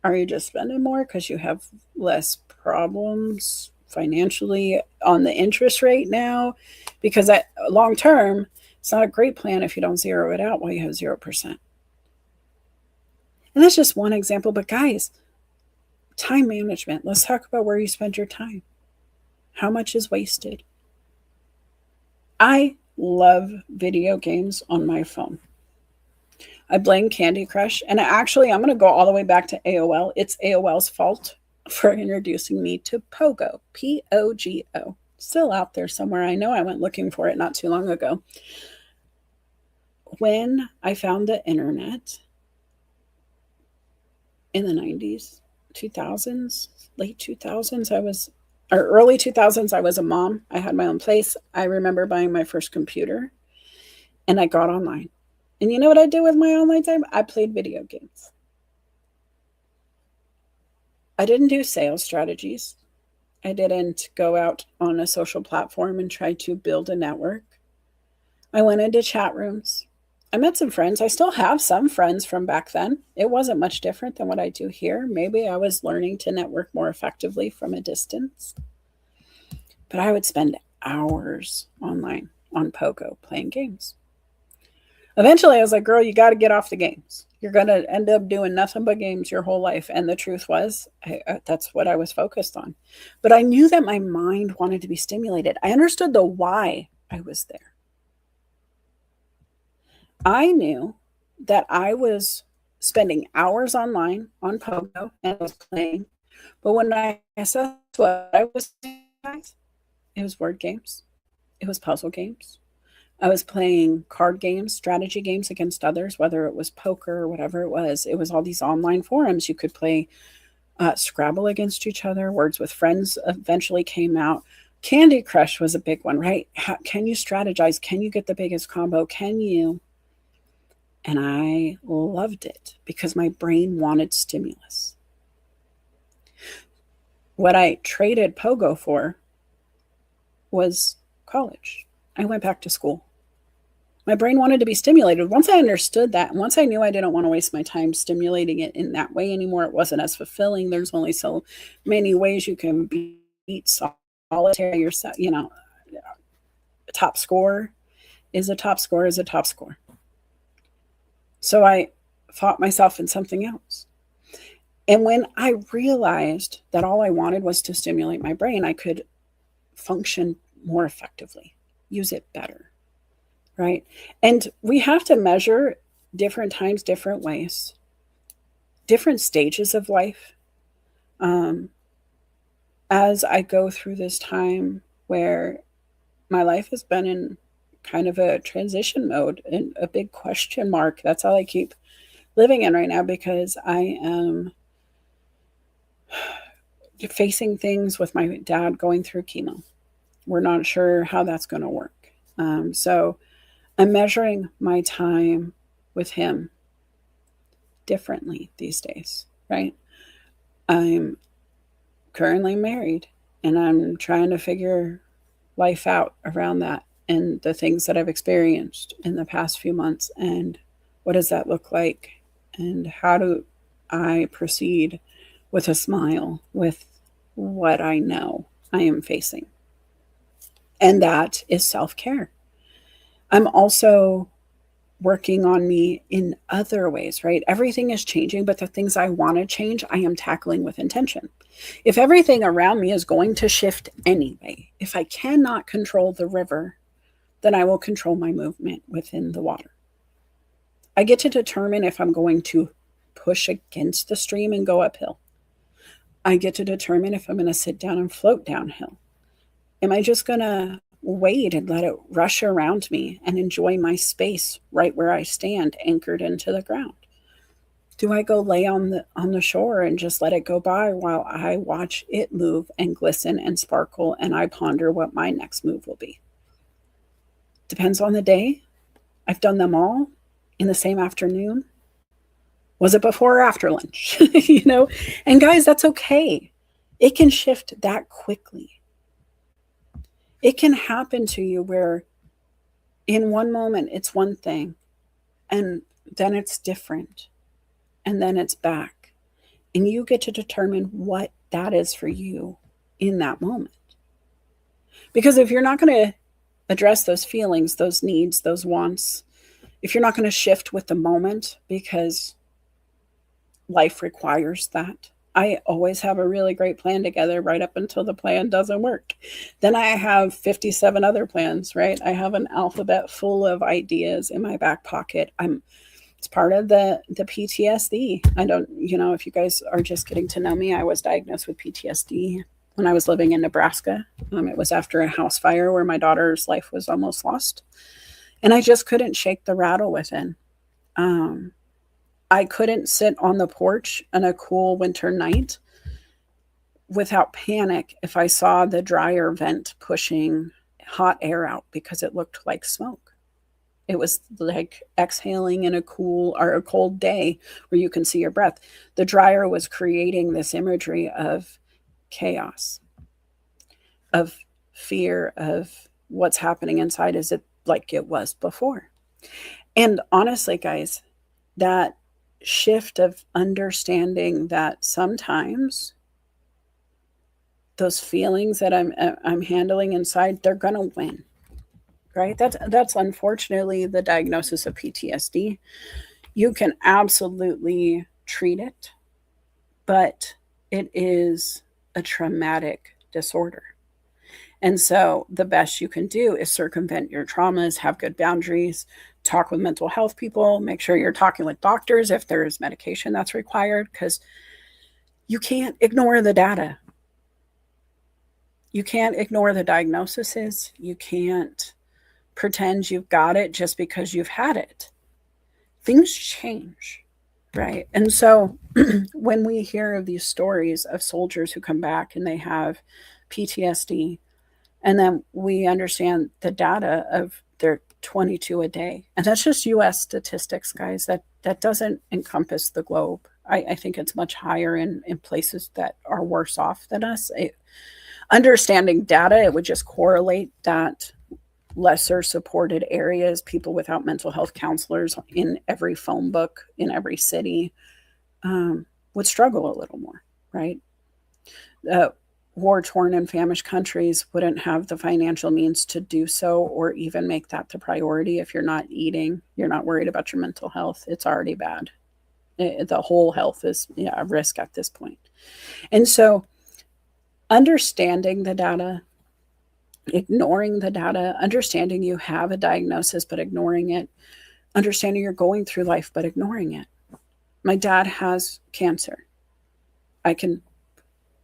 Are you just spending more because you have less problems financially on the interest rate now? Because that long term, it's not a great plan if you don't zero it out while you have 0%. And that's just one example. But guys, time management. Let's talk about where you spend your time. How much is wasted? I love video games on my phone. I blame Candy Crush. And I'm going to go all the way back to AOL. It's AOL's fault for introducing me to Pogo, Pogo. Still out there somewhere. I know I went looking for it not too long ago. When I found the internet in the 90s, 2000s, late 2000s, early 2000s, I was a mom. I had my own place. I remember buying my first computer and I got online. And you know what I did with my online time? I played video games. I didn't do sales strategies. I didn't go out on a social platform and try to build a network. I went into chat rooms. I met some friends. I still have some friends from back then. It wasn't much different than what I do here. Maybe I was learning to network more effectively from a distance. But I would spend hours online on Pogo playing games. Eventually, I was like, girl, you got to get off the games. You're going to end up doing nothing but games your whole life. And the truth was, that's what I was focused on. But I knew that my mind wanted to be stimulated. I understood the why I was there. I knew that I was spending hours online on Pogo and I was playing. But when I assessed what I was doing, it was word games. It was puzzle games. I was playing card games, strategy games against others, whether it was poker or whatever it was. It was all these online forums. You could play Scrabble against each other. Words with Friends eventually came out. Candy Crush was a big one, right? Can you strategize? Can you get the biggest combo? Can you? And I loved it because my brain wanted stimulus. What I traded Pogo for was college. I went back to school. My brain wanted to be stimulated. Once I understood that, and once I knew I didn't want to waste my time stimulating it in that way anymore, it wasn't as fulfilling. There's only so many ways you can beat solitaire yourself. Top score is a top score is a top score. So I fought myself in something else. And when I realized that all I wanted was to stimulate my brain, I could function more effectively, use it better. Right? And we have to measure different times, different ways. different stages of life. As I go through this time where my life has been in kind of a transition mode and a big question mark. That's all I keep living in right now, because I am facing things with my dad going through chemo. We're not sure how that's going to work. So I'm measuring my time with him differently these days, right? I'm currently married and I'm trying to figure life out around that and the things that I've experienced in the past few months, and what does that look like, and how do I proceed with a smile with what I know I am facing. And that is self-care. I'm also working on me in other ways, right? Everything is changing, but the things I want to change, I am tackling with intention. If everything around me is going to shift anyway, if I cannot control the river, then I will control my movement within the water. I get to determine if I'm going to push against the stream and go uphill. I get to determine if I'm going to sit down and float downhill. Am I just going to wait and let it rush around me and enjoy my space right where I stand, anchored into the ground? Do I go lay on the shore and just let it go by while I watch it move and glisten and sparkle, and I ponder what my next move will be? Depends on the day. I've done them all in the same afternoon. Was it before or after lunch? And guys, that's okay. It can shift that quickly. It can happen to you where in one moment it's one thing, and then it's different, and then it's back. And you get to determine what that is for you in that moment. Because if you're not going to address those feelings, those needs, those wants, if you're not going to shift with the moment because life requires that, I always have a really great plan together right up until the plan doesn't work. Then I have 57 other plans, right? I have an alphabet full of ideas in my back pocket. It's part of the PTSD. I don't, if you guys are just getting to know me, I was diagnosed with PTSD when I was living in Nebraska. It was after a house fire where my daughter's life was almost lost. And I just couldn't shake the rattle within. I couldn't sit on the porch on a cool winter night without panic if I saw the dryer vent pushing hot air out because it looked like smoke. It was like exhaling in a cool or a cold day where you can see your breath. The dryer was creating this imagery of chaos, of fear, of what's happening inside. Is it like it was before? And honestly, guys, that shift of understanding that sometimes those feelings that I'm handling inside, they're gonna win, right? That's unfortunately the diagnosis of PTSD. You can absolutely treat it, but it is a traumatic disorder. And so the best you can do is circumvent your traumas, have good boundaries, talk with mental health people, make sure you're talking with doctors if there is medication that's required, because you can't ignore the data. You can't ignore the diagnoses. You can't pretend you've got it just because you've had it. Things change, right? And so when we hear of these stories of soldiers who come back and they have PTSD, and then we understand the data of their 22 a day. And that's just US statistics, guys. That doesn't encompass the globe. I think it's much higher in places that are worse off than us. Understanding data, it would just correlate that lesser supported areas, people without mental health counselors in every phone book, in every city, would struggle a little more, right? War-torn and famished countries wouldn't have the financial means to do so or even make that the priority. If you're not eating, you're not worried about your mental health, it's already bad. The whole health is a risk at this point. And so understanding the data, ignoring the data, understanding you have a diagnosis but ignoring it, understanding you're going through life but ignoring it. My dad has cancer. I can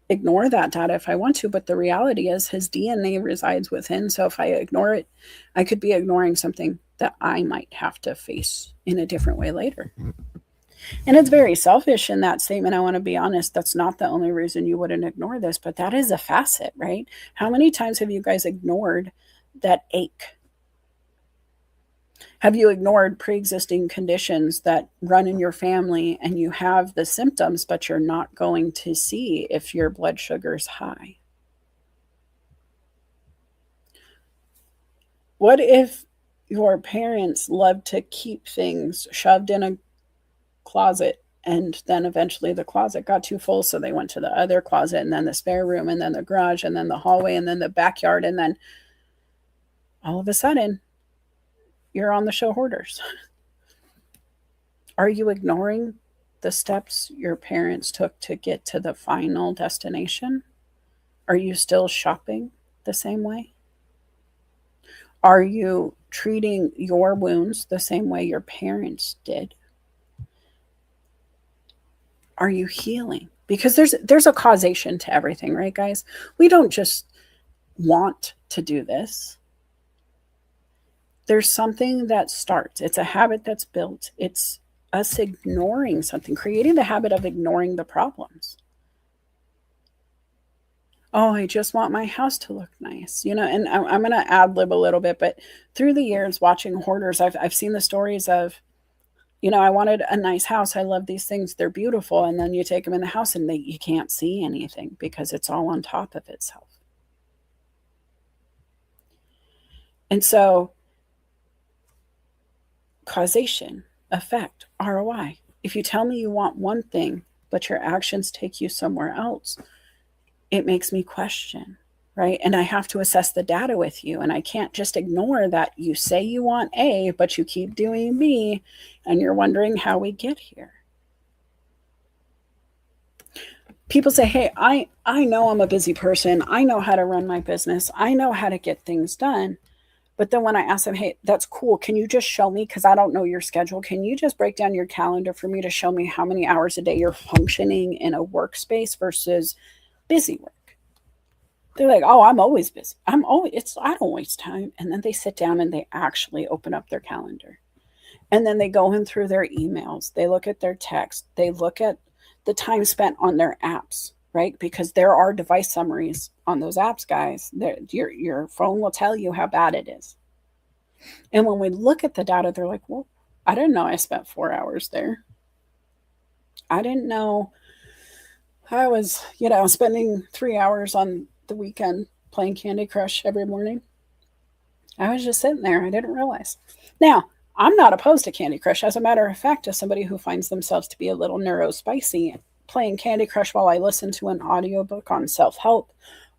ignore that data if I want to, but the reality is his DNA resides within. So if I ignore it, I could be ignoring something that I might have to face in a different way later. And it's very selfish in that statement. I want to be honest. That's not the only reason you wouldn't ignore this, but that is a facet, right? How many times have you guys ignored that ache? Have you ignored pre existing conditions that run in your family and you have the symptoms, but you're not going to see if your blood sugar's high? What if your parents loved to keep things shoved in a closet and then eventually the closet got too full, so they went to the other closet and then the spare room and then the garage and then the hallway and then the backyard, and then all of a sudden you're on the show Hoarders? Are you ignoring the steps your parents took to get to the final destination? Are you still shopping the same way? Are you treating your wounds the same way your parents did? Are you healing? Because there's a causation to everything, right, guys? We don't just want to do this. There's something that starts. It's a habit that's built. It's us ignoring something, creating the habit of ignoring the problems. Oh, I just want my house to look nice, and I'm going to ad lib a little bit, but through the years watching Hoarders, I've seen the stories of, I wanted a nice house. I love these things. They're beautiful. And then you take them in the house and you can't see anything because it's all on top of itself. And so causation, effect, ROI. If you tell me you want one thing, but your actions take you somewhere else, it makes me question, right? And I have to assess the data with you. And I can't just ignore that you say you want A, but you keep doing B, and you're wondering how we get here. People say, hey, I know I'm a busy person. I know how to run my business. I know how to get things done. But then when I ask them, hey, that's cool. Can you just show me? Because I don't know your schedule. Can you just break down your calendar for me to show me how many hours a day you're functioning in a workspace versus busy work? They're like, oh, I'm always busy. I don't waste time. And then they sit down and they actually open up their calendar. And then they go in through their emails. They look at their text. They look at the time spent on their apps, right? Because there are device summaries on those apps, guys. Your phone will tell you how bad it is. And when we look at the data, they're like, well, I didn't know I spent 4 hours there. I didn't know I was, spending 3 hours on the weekend playing Candy Crush every morning. I was just sitting there. I didn't realize. Now, I'm not opposed to Candy Crush. As a matter of fact, as somebody who finds themselves to be a little neurospicy, playing Candy Crush while I listen to an audiobook on self-help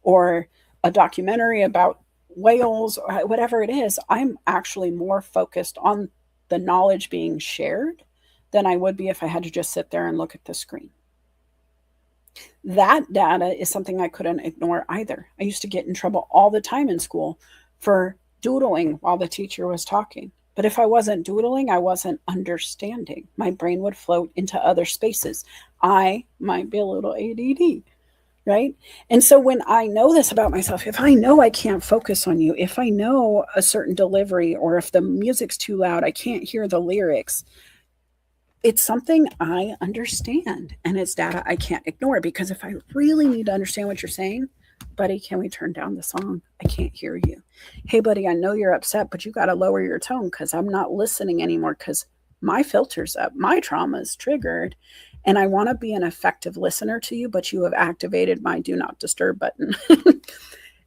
or a documentary about whales or whatever it is, I'm actually more focused on the knowledge being shared than I would be if I had to just sit there and look at the screen. That data is something I couldn't ignore either. I used to get in trouble all the time in school for doodling while the teacher was talking. But if I wasn't doodling, I wasn't understanding. My brain would float into other spaces. I might be a little ADD, right? And so when I know this about myself, if I know I can't focus on you, if I know a certain delivery, or if the music's too loud, I can't hear the lyrics, it's something I understand, and it's data I can't ignore, because if I really need to understand what you're saying, buddy, can we turn down the song? I can't hear you. Hey, buddy, I know you're upset, but you got to lower your tone because I'm not listening anymore because my filter's up, my trauma's triggered, and I want to be an effective listener to you, but you have activated my do not disturb button.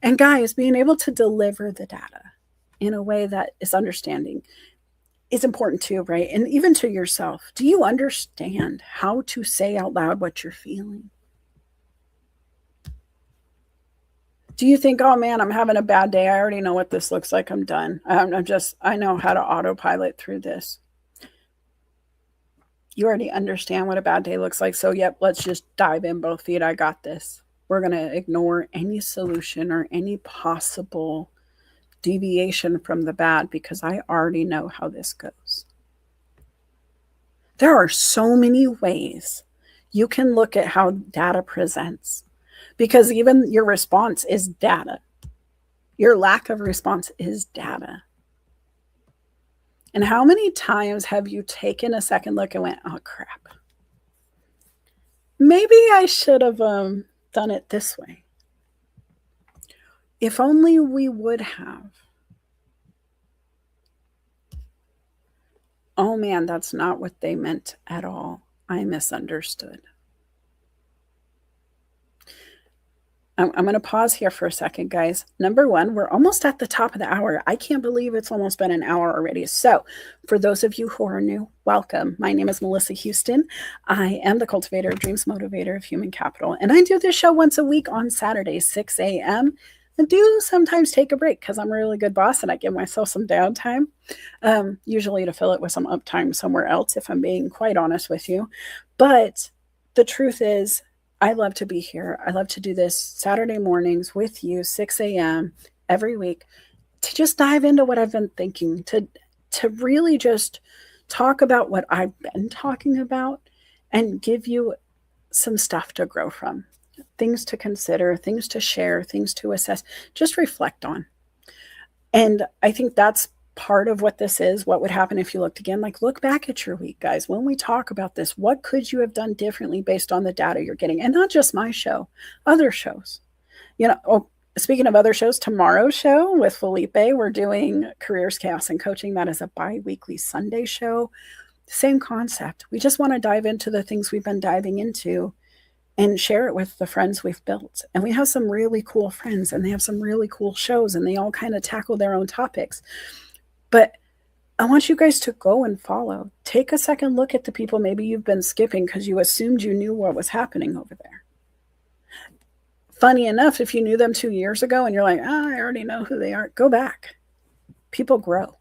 And guys, being able to deliver the data in a way that is understanding is important too, right? And even to yourself. Do you understand how to say out loud what you're feeling? Do you think, oh man, I'm having a bad day. I already know what this looks like. I'm done. I know how to autopilot through this. You already understand what a bad day looks like. So, yep, let's just dive in both feet. I got this. We're going to ignore any solution or any possible deviation from the bad because I already know how this goes. There are so many ways you can look at how data presents, because even your response is data. Your lack of response is data. And how many times have you taken a second look and went, oh crap, maybe I should have done it this way? If only we would have. Oh man, that's not what they meant at all. I misunderstood. I'm going to pause here for a second, guys. Number one, we're almost at the top of the hour. I can't believe it's almost been an hour already. So, for those of you who are new, welcome. My name is Melissa Houston. I am the cultivator of dreams, motivator of human capital. And I do this show once a week on Saturdays, 6 a.m. And do sometimes take a break because I'm a really good boss and I give myself some downtime, usually to fill it with some uptime somewhere else, if I'm being quite honest with you. But the truth is, I love to be here. I love to do this Saturday mornings with you, 6 a.m. every week, to just dive into what I've been thinking, to really just talk about what I've been talking about and give you some stuff to grow from, things to consider, things to share, things to assess, just reflect on. And I think that's part of what this is. What would happen if you looked again? Like, look back at your week, guys. When we talk about this, what could you have done differently based on the data you're getting? And not just my show, other shows. Speaking of other shows, tomorrow's show with Felipe, we're doing Careers, Chaos, and Coaching. That is a bi-weekly Sunday show. Same concept. We just want to dive into the things we've been diving into and share it with the friends we've built. And we have some really cool friends and they have some really cool shows and they all kind of tackle their own topics. But I want you guys to go and follow. Take a second look at the people maybe you've been skipping because you assumed you knew what was happening over there. Funny enough, if you knew them 2 years ago and you're like, I already know who they are, go back. People grow.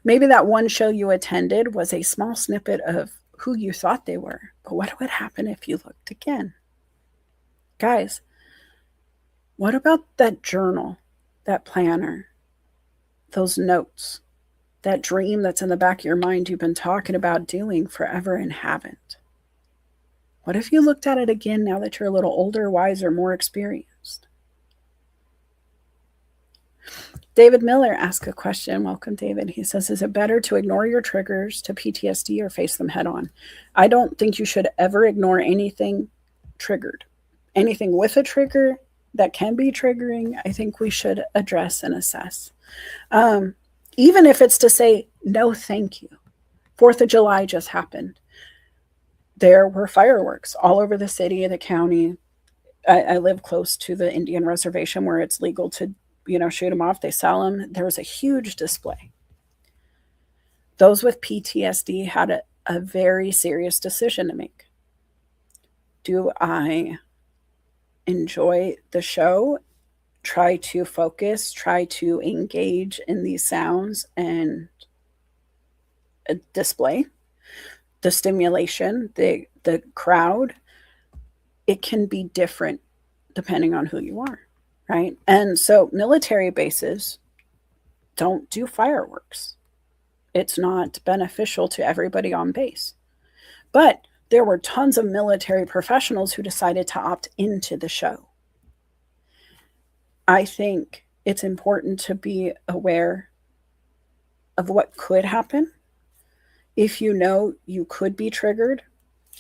Maybe that one show you attended was a small snippet of who you thought they were. But what would happen if you looked again? Guys, what about that journal, that planner, those notes, that dream that's in the back of your mind you've been talking about doing forever and haven't? What if you looked at it again now that you're a little older, wiser, more experienced? David Miller asked a question. Welcome, David. He says, is it better to ignore your triggers to PTSD or face them head on? I don't think you should ever ignore anything triggered. Anything with a trigger that can be triggering, I think we should address and assess. Even if it's to say, no, thank you. 4th of July just happened. There were fireworks all over the city, the county. I live close to the Indian reservation where it's legal to, shoot them off. They sell them. There was a huge display. Those with PTSD had a very serious decision to make. Do I enjoy the show, try to focus, try to engage in these sounds and display, the stimulation, the crowd? It can be different depending on who you are, right? And so military bases don't do fireworks. It's not beneficial to everybody on base. But there were tons of military professionals who decided to opt into the show. I think it's important to be aware of what could happen. If you know you could be triggered,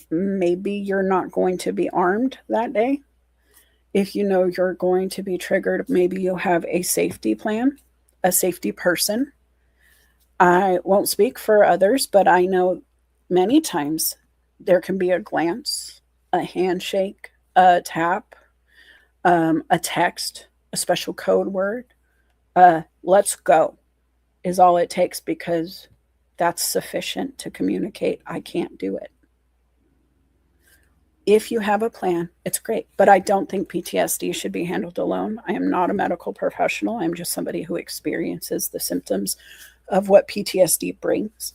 maybe you're not going to be armed that day. If you know you're going to be triggered, maybe you'll have a safety plan, a safety person. I won't speak for others, but I know many times there can be a glance, a handshake, a tap, a text, a special code word. Let's go is all it takes, because that's sufficient to communicate, I can't do it. If you have a plan, it's great. But I don't think PTSD should be handled alone. I am not a medical professional. I'm just somebody who experiences the symptoms of what PTSD brings.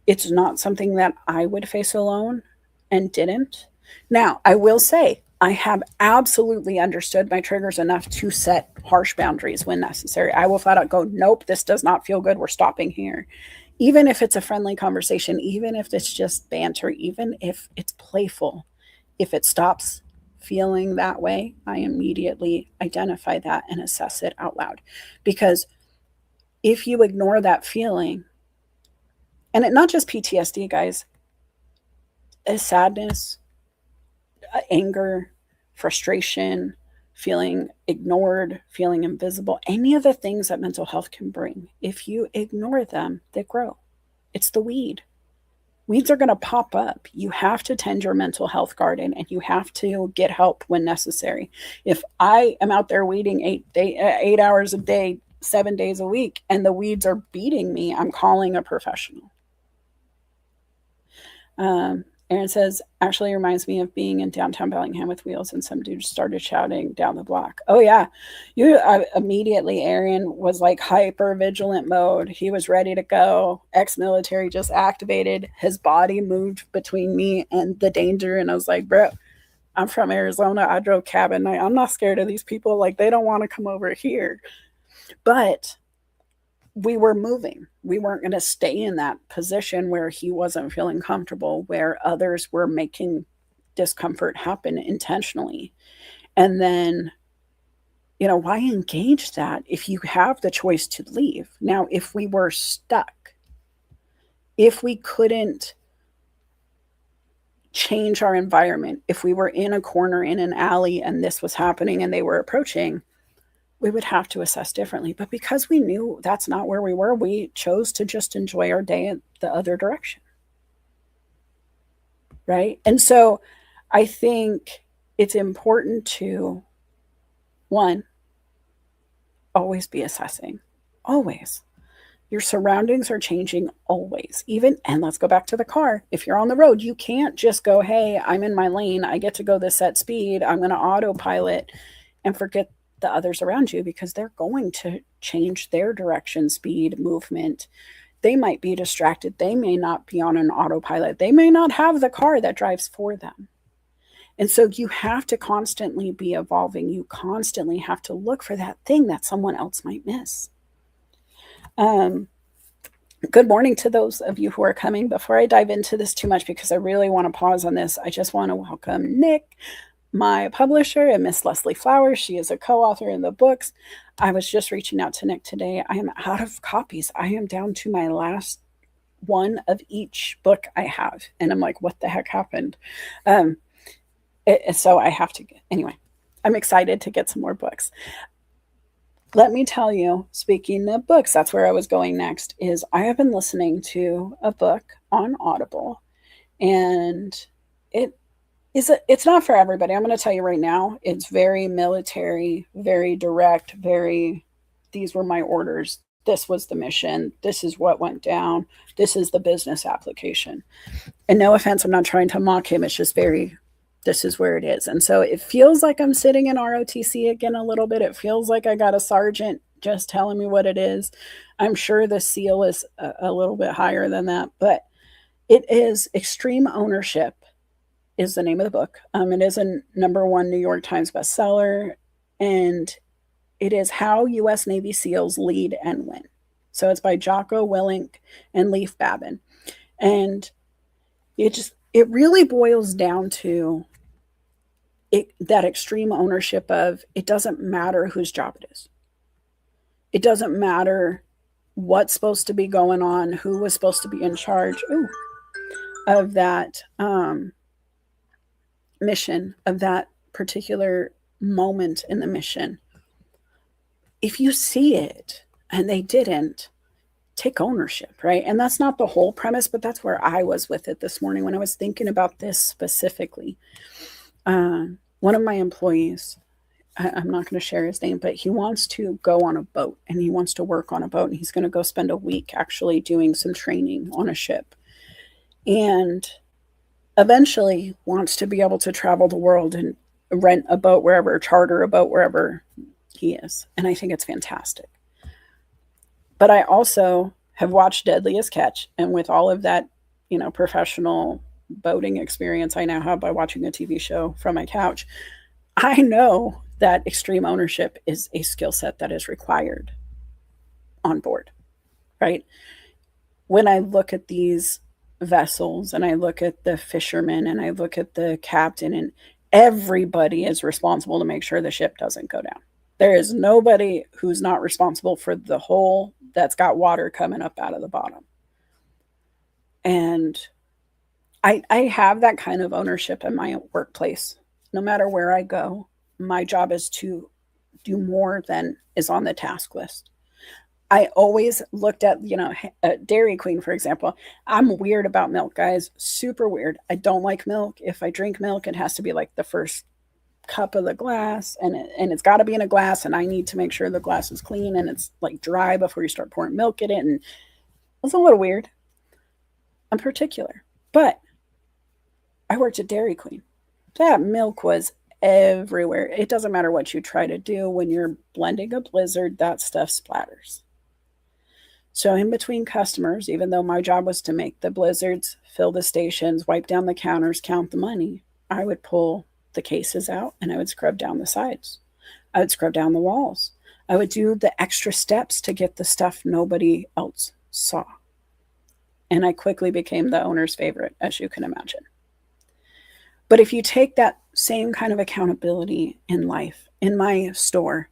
It's not something that I would face alone and didn't. Now, I will say, I have absolutely understood my triggers enough to set harsh boundaries when necessary. I will flat out go, nope, this does not feel good. We're stopping here. even if it's a friendly conversation, even if it's just banter, even if it's playful, if it stops feeling that way, I immediately identify that and assess it out loud. Because if you ignore that feeling, and not just PTSD, guys, sadness, anger, frustration, feeling ignored, feeling invisible, any of the things that mental health can bring, if you ignore them, they grow. It's the weed. Weeds are going to pop up. You have to tend your mental health garden, and you have to get help when necessary. If I am out there weeding 8 hours a day, 7 days a week, and the weeds are beating me, I'm calling a professional. Aaron says, actually reminds me of being in downtown Bellingham with wheels, and some dude started shouting down the block. Oh yeah, you immediately, Aaron was like hyper vigilant mode. He was ready to go. Ex-military just activated. His body moved between me and the danger, and I was like, bro, I'm from Arizona. I drove cab at night. I'm not scared of these people. Like, they don't want to come over here. But we were moving. We weren't going to stay in that position where he wasn't feeling comfortable, where others were making discomfort happen intentionally. And then, why engage that if you have the choice to leave? Now, if we were stuck, if we couldn't change our environment, if we were in a corner in an alley and this was happening and they were approaching, we would have to assess differently. But because we knew that's not where we were, we chose to just enjoy our day in the other direction. Right? And so I think it's important to, one, always be assessing. Always. Your surroundings are changing always. And let's go back to the car. If you're on the road, you can't just go, hey, I'm in my lane. I get to go this set speed. I'm going to autopilot and forget the others around you, because they're going to change their direction, speed, movement. They might be distracted. They may not be on an autopilot. They may not have the car that drives for them. And so you have to constantly be evolving. You constantly have to look for that thing that someone else might miss. Good morning to those of you who are coming. Before I dive into this too much, because I really want to pause on this, I just want to welcome Nick, my publisher, and Miss Leslie Flowers. She is a co-author in the books. I was just reaching out to Nick today. I am out of copies. I am down to my last one of each book I have. And I'm like, what the heck happened? So I have to, anyway, I'm excited to get some more books. Let me tell you, speaking of books, that's where I was going next, is I have been listening to a book on Audible, and it's not for everybody. I'm going to tell you right now, it's very military, very direct, these were my orders. This was the mission. This is what went down. This is the business application. And no offense, I'm not trying to mock him. It's just this is where it is. And so it feels like I'm sitting in ROTC again a little bit. It feels like I got a sergeant just telling me what it is. I'm sure the seal is a little bit higher than that, but it is Extreme Ownership is the name of the book. It is a #1 New York Times bestseller, and it is How U.S. Navy SEALs Lead and Win. So it's by Jocko Willink and Leif Babin. And it really boils down to that extreme ownership of, it doesn't matter whose job it is. It doesn't matter what's supposed to be going on, who was supposed to be in charge of that mission, of that particular moment in the mission. If you see it and they didn't, take ownership, right? And that's not the whole premise, but that's where I was with it this morning when I was thinking about this specifically. One of my employees, I'm not going to share his name, but he wants to go on a boat, and he wants to work on a boat, and he's going to go spend a week actually doing some training on a ship, and eventually wants to be able to travel the world and rent a boat wherever, charter a boat wherever he is. And I think it's fantastic. But I also have watched Deadliest Catch, and with all of that, professional boating experience I now have by watching a TV show from my couch, I know that extreme ownership is a skill set that is required on board, right? when I look at these vessels and I look at the fishermen and I look at the captain, and everybody is responsible to make sure the ship doesn't go down. There is nobody who's not responsible for the hole that's got water coming up out of the bottom. And I have that kind of ownership in my workplace. No matter where I go, my job is to do more than is on the task list. I always looked at, Dairy Queen, for example. I'm weird about milk, guys. Super weird. I don't like milk. If I drink milk, it has to be like the first cup of the glass, and it's got to be in a glass, and I need to make sure the glass is clean and it's like dry before you start pouring milk in it. And it's a little weird. I'm particular. But I worked at Dairy Queen. That milk was everywhere. It doesn't matter what you try to do. When you're blending a blizzard, that stuff splatters. So in between customers, even though my job was to make the blizzards, fill the stations, wipe down the counters, count the money, I would pull the cases out and I would scrub down the sides. I would scrub down the walls. I would do the extra steps to get the stuff nobody else saw. And I quickly became the owner's favorite, as you can imagine. But if you take that same kind of accountability in life, in my store,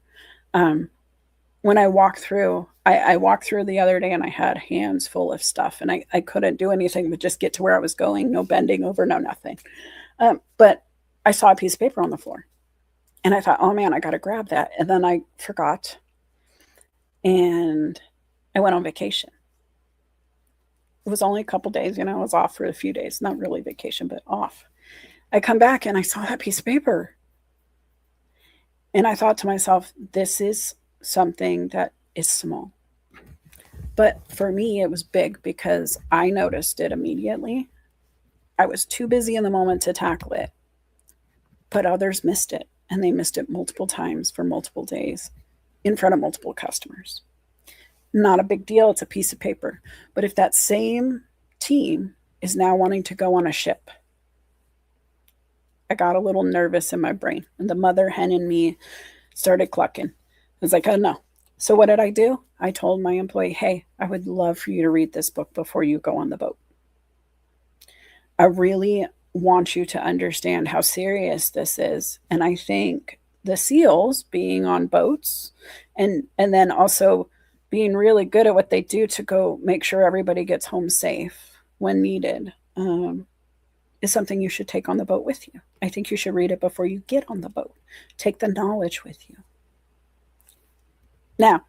when I walk through, I walked through the other day and I had hands full of stuff and I couldn't do anything but just get to where I was going. No bending over, no nothing. But I saw a piece of paper on the floor and I thought, oh man, I got to grab that. And then I forgot and I went on vacation. It was only a couple days, I was off for a few days, not really vacation, but off. I come back and I saw that piece of paper. And I thought to myself, this is something that is small. But for me, it was big because I noticed it immediately. I was too busy in the moment to tackle it, but others missed it. And they missed it multiple times for multiple days in front of multiple customers. Not a big deal. It's a piece of paper. But if that same team is now wanting to go on a ship, I got a little nervous in my brain and the mother hen in me started clucking. I was like, oh no. So what did I do? I told my employee, hey, I would love for you to read this book before you go on the boat. I really want you to understand how serious this is. And I think the SEALs being on boats and then also being really good at what they do to go make sure everybody gets home safe when needed, is something you should take on the boat with you. I think you should read it before you get on the boat. Take the knowledge with you. Now,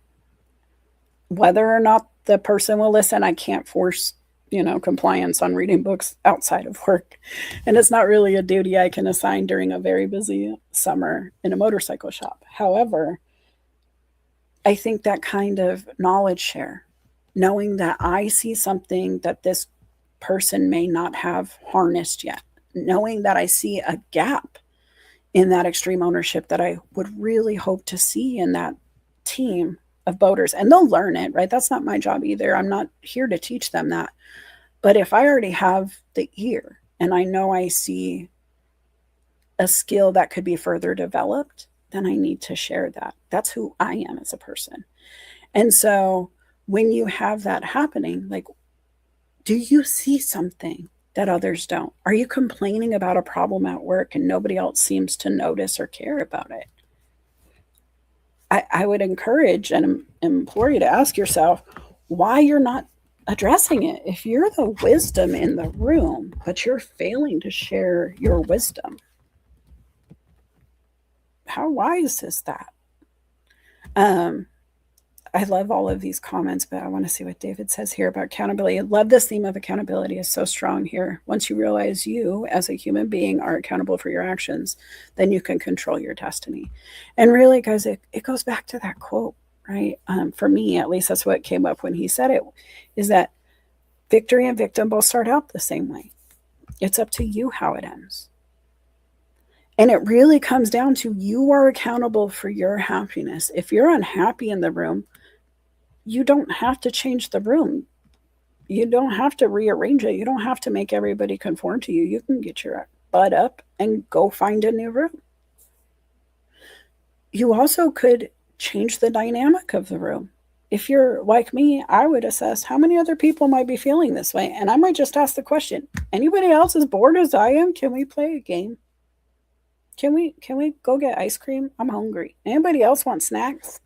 whether or not the person will listen, I can't force, compliance on reading books outside of work. And it's not really a duty I can assign during a very busy summer in a motorcycle shop. However, I think that kind of knowledge share, knowing that I see something that this person may not have harnessed yet, knowing that I see a gap in that extreme ownership that I would really hope to see in that team of boaters. And they'll learn it, right? That's not my job either. I'm not here to teach them that. But if I already have the ear and I know I see a skill that could be further developed, then I need to share that. That's who I am as a person. And so when you have that happening, like, do you see something that others don't? Are you complaining about a problem at work and nobody else seems to notice or care about it? I would encourage and implore you to ask yourself why you're not addressing it. If you're the wisdom in the room, but you're failing to share your wisdom, how wise is that? I love all of these comments, but I want to see what David says here about accountability. I love this theme of accountability is so strong here. Once you realize you as a human being are accountable for your actions, then you can control your destiny. And really, guys, it goes back to that quote, right? For me, at least that's what came up when he said it, is that victory and victim both start out the same way. It's up to you how it ends. And it really comes down to you are accountable for your happiness. If you're unhappy in the room, you don't have to change the room. You don't have to rearrange it. You don't have to make everybody conform to you. You can get your butt up and go find a new room. You also could change the dynamic of the room. If you're like me, I would assess how many other people might be feeling this way. And I might just ask the question, anybody else as bored as I am? Can we play a game? Can we go get ice cream? I'm hungry. Anybody else want snacks?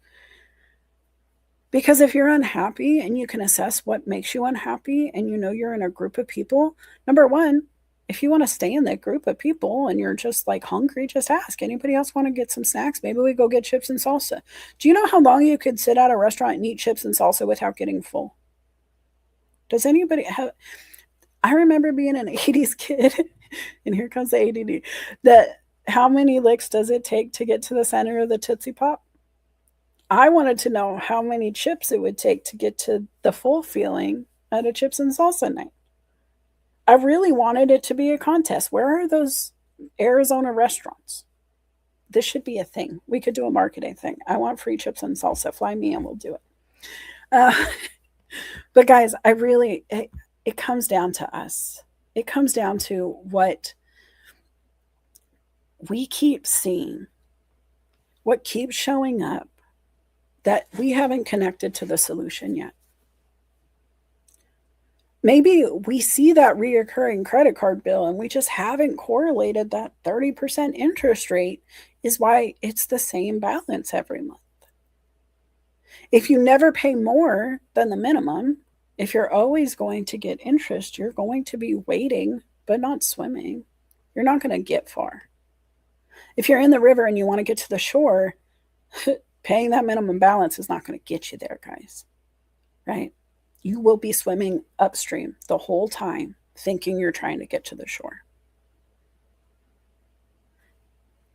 Because if you're unhappy and you can assess what makes you unhappy and you know you're in a group of people, number one, if you want to stay in that group of people and you're just like hungry, just ask. Anybody else want to get some snacks? Maybe we go get chips and salsa. Do you know how long you could sit at a restaurant and eat chips and salsa without getting full? Does anybody have? I remember being an 80s kid, and here comes the ADD. That how many licks does it take to get to the center of the Tootsie Pop? I wanted to know how many chips it would take to get to the full feeling at a chips and salsa night. I really wanted it to be a contest. Where are those Arizona restaurants? This should be a thing. We could do a marketing thing. I want free chips and salsa. Fly me and we'll do it. But guys, it comes down to us. It comes down to what we keep seeing, what keeps showing up, that we haven't connected to the solution yet. Maybe we see that reoccurring credit card bill and we just haven't correlated that 30% interest rate is why it's the same balance every month. If you never pay more than the minimum, if you're always going to get interest, you're going to be wading but not swimming. You're not going to get far. If you're in the river and you want to get to the shore, paying that minimum balance is not going to get you there, guys, right? You will be swimming upstream the whole time thinking you're trying to get to the shore.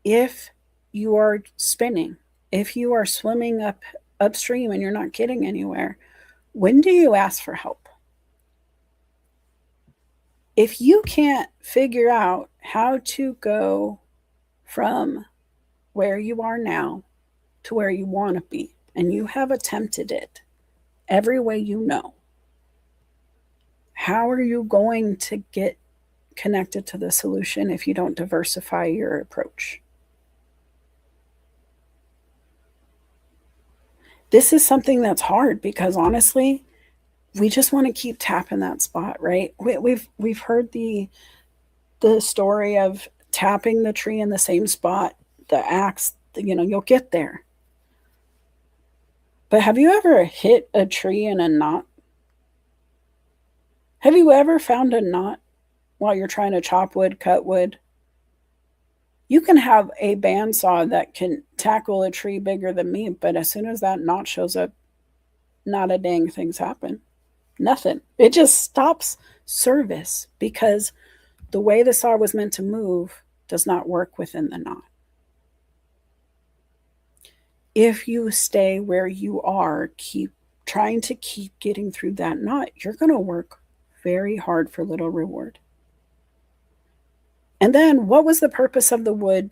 If you are spinning, if you are swimming upstream and you're not getting anywhere, when do you ask for help? If you can't figure out how to go from where you are now to where you want to be, and you have attempted it every way you know, how are you going to get connected to the solution if you don't diversify your approach? This is something that's hard because honestly, we just want to keep tapping that spot, right? We've heard the story of tapping the tree in the same spot, the axe, you'll get there. But have you ever hit a tree in a knot? Have you ever found a knot while you're trying to chop wood, cut wood? You can have a bandsaw that can tackle a tree bigger than me, but as soon as that knot shows up, not a dang thing's happened. Nothing. It just stops service because the way the saw was meant to move does not work within the knot. If you stay where you are, keep trying to keep getting through that knot, you're going to work very hard for little reward. And then what was the purpose of the wood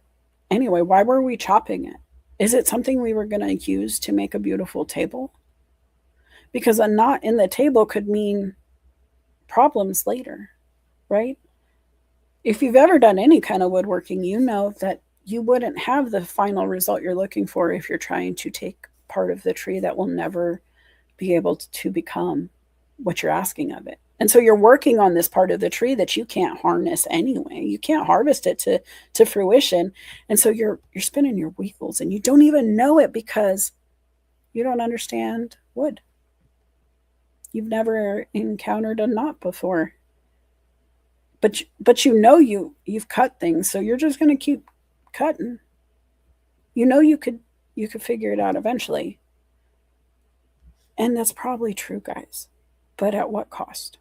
anyway? Why were we chopping it? Is it something we were going to use to make a beautiful table? Because a knot in the table could mean problems later, right? If you've ever done any kind of woodworking, you know that you wouldn't have the final result you're looking for if you're trying to take part of the tree that will never be able to become what you're asking of it. And so you're working on this part of the tree that you can't harness anyway. You can't harvest it to fruition. And so you're spinning your wheels and you don't even know it because you don't understand wood. You've never encountered a knot before. But you've cut things, so you're just going to keep cutting. You could figure it out eventually. And that's probably true, guys. But at what cost?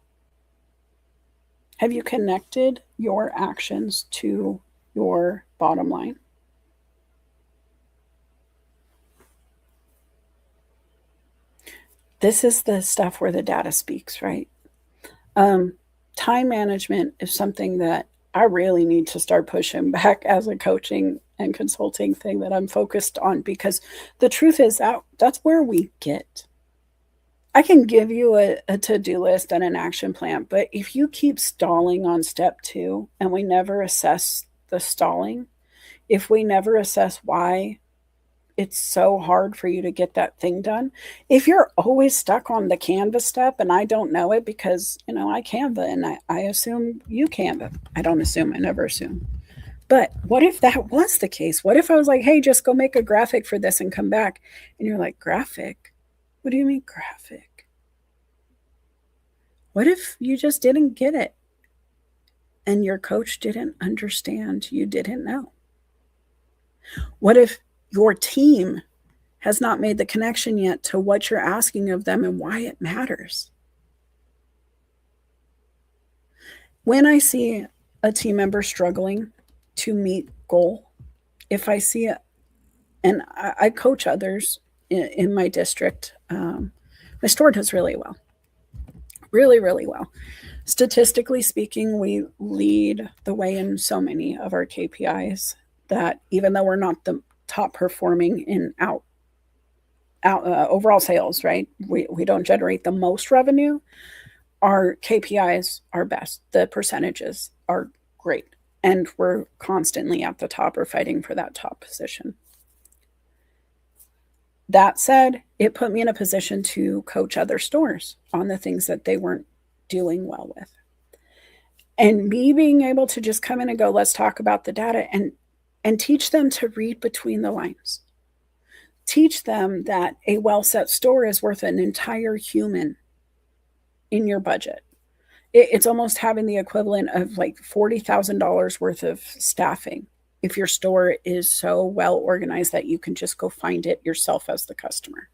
Have you connected your actions to your bottom line? This is the stuff where the data speaks, right? Time management is something that I really need to start pushing back as a coaching and consulting thing that I'm focused on, because the truth is that's where we get. I can give you a to-do list and an action plan, but if you keep stalling on step 2 and we never assess the stalling, if we never assess why it's so hard for you to get that thing done. If you're always stuck on the Canva step, and I don't know it because, I Canva and I assume you Canva. I don't assume, I never assume. But what if that was the case? What if I was like, hey, just go make a graphic for this and come back? And you're like, graphic? What do you mean graphic? What if you just didn't get it and your coach didn't understand? You didn't know. What if your team has not made the connection yet to what you're asking of them and why it matters? When I see a team member struggling to meet goal, if I see it, and I coach others in my district, my store does really well, really, really well. Statistically speaking, we lead the way in so many of our KPIs that even though we're not the top performing in overall sales, right? We don't generate the most revenue. Our KPIs are best. The percentages are great. And we're constantly at the top or fighting for that top position. That said, it put me in a position to coach other stores on the things that they weren't doing well with. And me being able to just come in and go, let's talk about the data and teach them to read between the lines. Teach them that a well-set store is worth an entire human in your budget. It's almost having the equivalent of like $40,000 worth of staffing if your store is so well organized that you can just go find it yourself as the customer.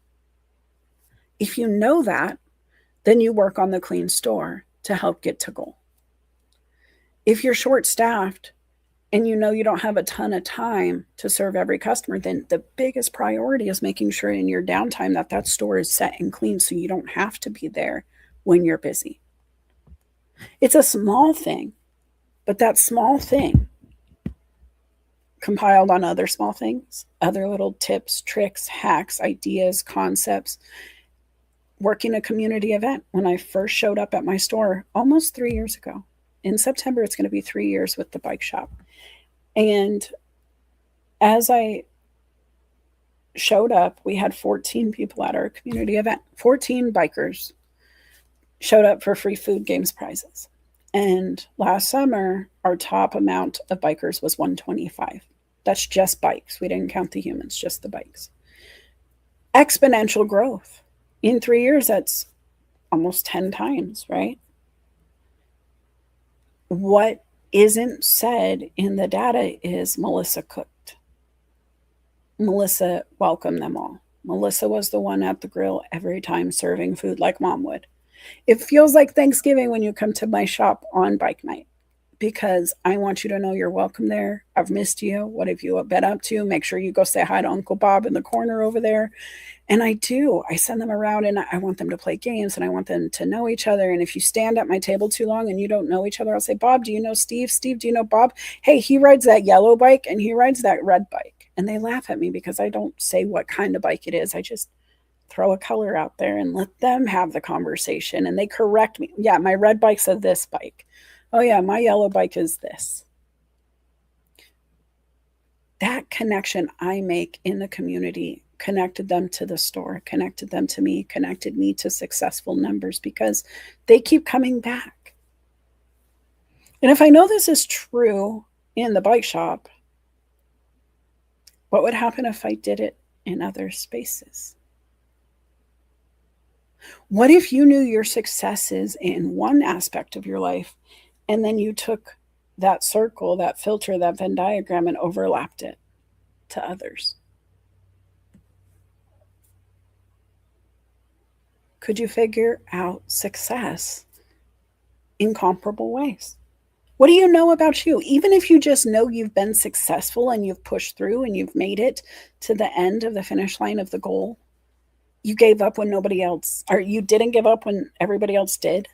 If you know that, then you work on the clean store to help get to goal. If you're short-staffed and you know you don't have a ton of time to serve every customer, then the biggest priority is making sure in your downtime that store is set and clean so you don't have to be there when you're busy. It's a small thing, but that small thing compiled on other small things, other little tips, tricks, hacks, ideas, concepts. Working a community event when I first showed up at my store almost 3 years ago. In September, it's going to be 3 years with the bike shop. And as I showed up, we had 14 people at our community event. 14 bikers showed up for free food, games, prizes. And last summer, our top amount of bikers was 125. That's just bikes. We didn't count the humans, just the bikes. Exponential growth. In 3 years, that's almost 10 times, right? What isn't said in the data is Melissa cooked. Melissa welcomed them all. Melissa was the one at the grill every time serving food like mom would. It feels like Thanksgiving when you come to my shop on bike night because I want you to know you're welcome there. I've missed you. What have you been up to? Make sure you go say hi to Uncle Bob in the corner over there. And I do. I send them around and I want them to play games and I want them to know each other. And if you stand at my table too long and you don't know each other, I'll say, Bob, do you know Steve? Steve, do you know Bob? Hey, he rides that yellow bike and he rides that red bike. And they laugh at me because I don't say what kind of bike it is. I just throw a color out there and let them have the conversation. And they correct me. Yeah, my red bike's a this bike. Oh, yeah, my yellow bike is this. That connection I make in the community connected them to the store, connected them to me, connected me to successful numbers because they keep coming back. And if I know this is true in the bike shop, what would happen if I did it in other spaces? What if you knew your successes in one aspect of your life and then you took that circle, that filter, that Venn diagram and overlapped it to others? Could you figure out success in comparable ways? What do you know about you? Even if you just know you've been successful and you've pushed through and you've made it to the end of the finish line of the goal, you gave up when nobody else, or you didn't give up when everybody else did.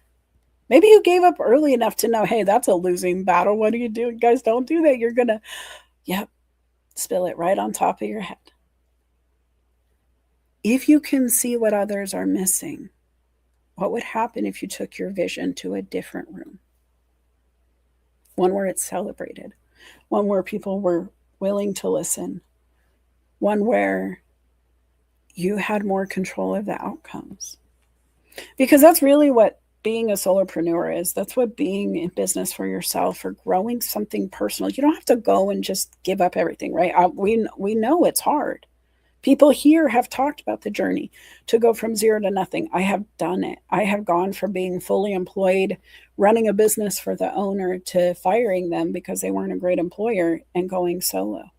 Maybe you gave up early enough to know, hey, that's a losing battle. What do you do? Guys, don't do that. You're going to, spill it right on top of your head. If you can see what others are missing, what would happen if you took your vision to a different room? One where it's celebrated, one where people were willing to listen, one where you had more control of the outcomes. Because that's really what being a solopreneur is. That's what being in business for yourself or growing something personal. You don't have to go and just give up everything, right? We know it's hard. People here have talked about the journey to go from zero to nothing. I have done it. I have gone from being fully employed, running a business for the owner, to firing them because they weren't a great employer and going solo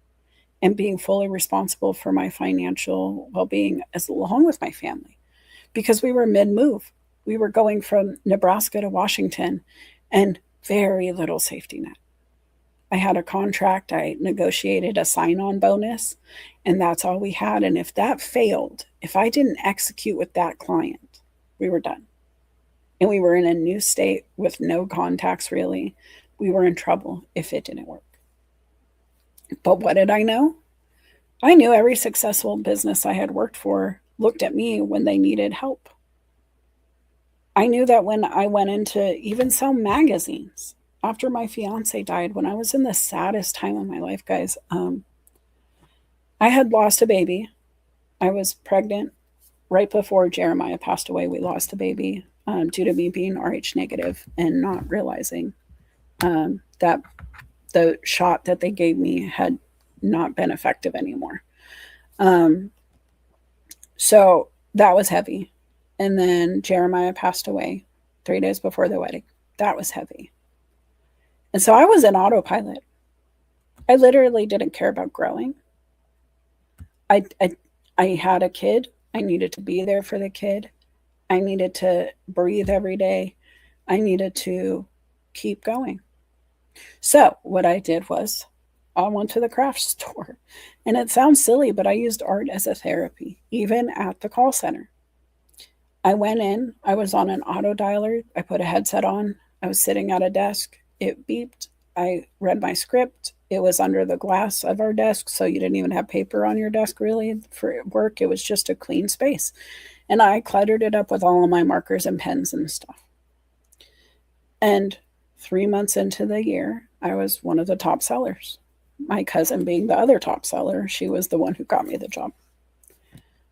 and being fully responsible for my financial well being as along with my family because we were mid move. We were going from Nebraska to Washington and very little safety net. I had a contract, I negotiated a sign on bonus, and that's all we had. And if that failed, if I didn't execute with that client, we were done. And we were in a new state with no contacts really. We were in trouble if it didn't work. But what did I know? I knew every successful business I had worked for looked at me when they needed help. I knew that when I went into even sell magazines after my fiance died, when I was in the saddest time of my life, guys, I had lost a baby. I was pregnant right before Jeremiah passed away. We lost a baby due to me being Rh negative and not realizing that the shot that they gave me had not been effective anymore. So that was heavy. And then Jeremiah passed away 3 days before the wedding. That was heavy. And so I was in autopilot. I literally didn't care about growing. I had a kid. I needed to be there for the kid. I needed to breathe every day. I needed to keep going. So what I did was I went to the craft store. And it sounds silly, but I used art as a therapy, even at the call center. I went in, I was on an auto dialer. I put a headset on. I was sitting at a desk. It beeped. I read my script. It was under the glass of our desk, so you didn't even have paper on your desk really for work. It was just a clean space. And I cluttered it up with all of my markers and pens and stuff. And 3 months into the year, I was one of the top sellers. My cousin being the other top seller, she was the one who got me the job.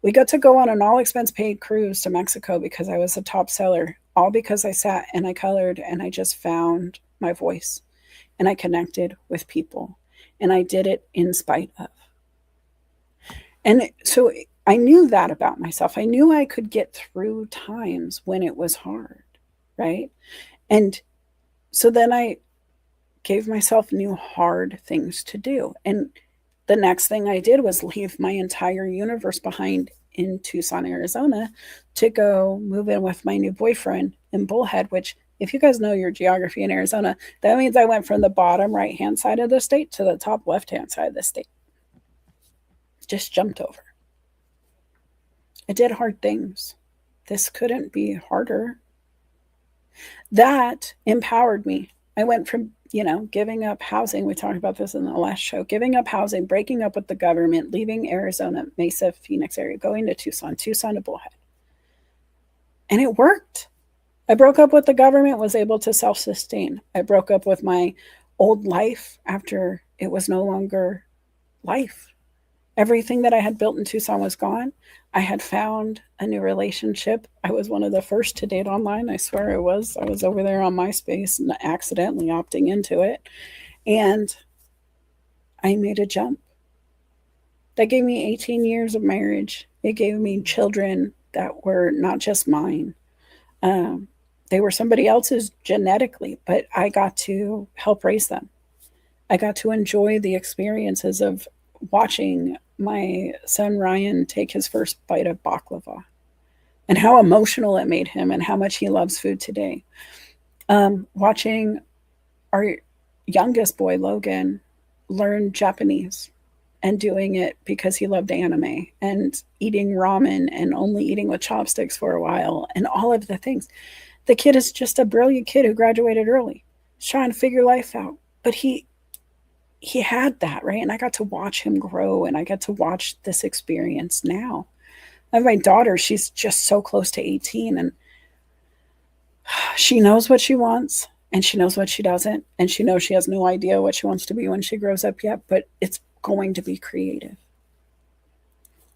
We got to go on an all expense paid cruise to Mexico because I was a top seller, all because I sat and I colored and I just found my voice and I connected with people and I did it in spite of. And so I knew that about myself. I knew I could get through times when it was hard, right? And so then I gave myself new hard things to do. And the next thing I did was leave my entire universe behind in Tucson, Arizona to go move in with my new boyfriend in Bullhead, which if you guys know your geography in Arizona, that means I went from the bottom right-hand side of the state to the top left-hand side of the state. Just jumped over. I did hard things. This couldn't be harder. That empowered me. I went from giving up housing. We talked about this in the last show. Giving up housing, breaking up with the government, leaving Arizona, Mesa, Phoenix area, going to Tucson to Bullhead. And it worked. I broke up with the government, was able to self-sustain. I broke up with my old life after it was no longer life. Everything that I had built in Tucson was gone. I had found a new relationship. I was one of the first to date online. I swear I was. I was over there on MySpace and accidentally opting into it. And I made a jump. That gave me 18 years of marriage. It gave me children that were not just mine. They were somebody else's genetically, but I got to help raise them. I got to enjoy the experiences of watching my son Ryan take his first bite of baklava and how emotional it made him and how much he loves food today. Watching our youngest boy, Logan, learn Japanese and doing it because he loved anime and eating ramen and only eating with chopsticks for a while and all of the things. The kid is just a brilliant kid who graduated early. He's trying to figure life out, but he had that, right? And I got to watch him grow and I got to watch this experience now. I have my daughter, she's just so close to 18 and she knows what she wants and she knows what she doesn't. And she knows she has no idea what she wants to be when she grows up yet, but it's going to be creative.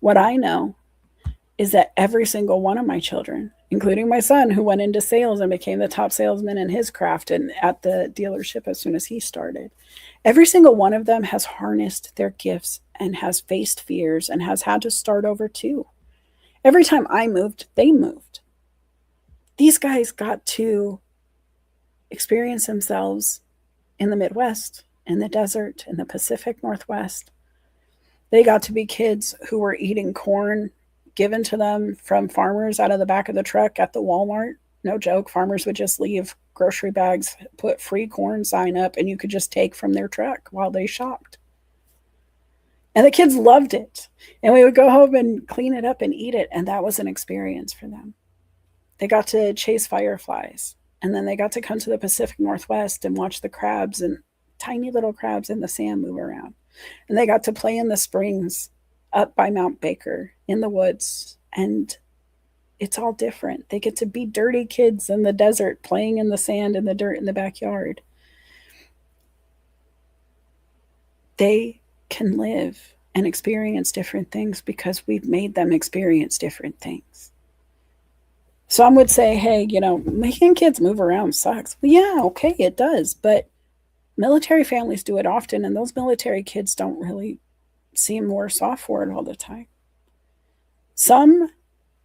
What I know is that every single one of my children, including my son who went into sales and became the top salesman in his craft and at the dealership as soon as he started, every single one of them has harnessed their gifts and has faced fears and has had to start over too. Every time I moved, they moved. These guys got to experience themselves in the Midwest, in the desert, in the Pacific Northwest. They got to be kids who were eating corn given to them from farmers out of the back of the truck at the Walmart. No joke. Farmers would just leave grocery bags, put free corn sign up, and you could just take from their truck while they shopped. And the kids loved it. And we would go home and clean it up and eat it. And that was an experience for them. They got to chase fireflies. And then they got to come to the Pacific Northwest and watch the crabs and tiny little crabs in the sand move around. And they got to play in the springs up by Mount Baker in the woods. And it's all different. They get to be dirty kids in the desert playing in the sand and the dirt in the backyard. They can live and experience different things because we've made them experience different things. Some would say, hey, making kids move around sucks. Well, yeah, okay, it does. But military families do it often, and those military kids don't really seem worse off for it all the time. Some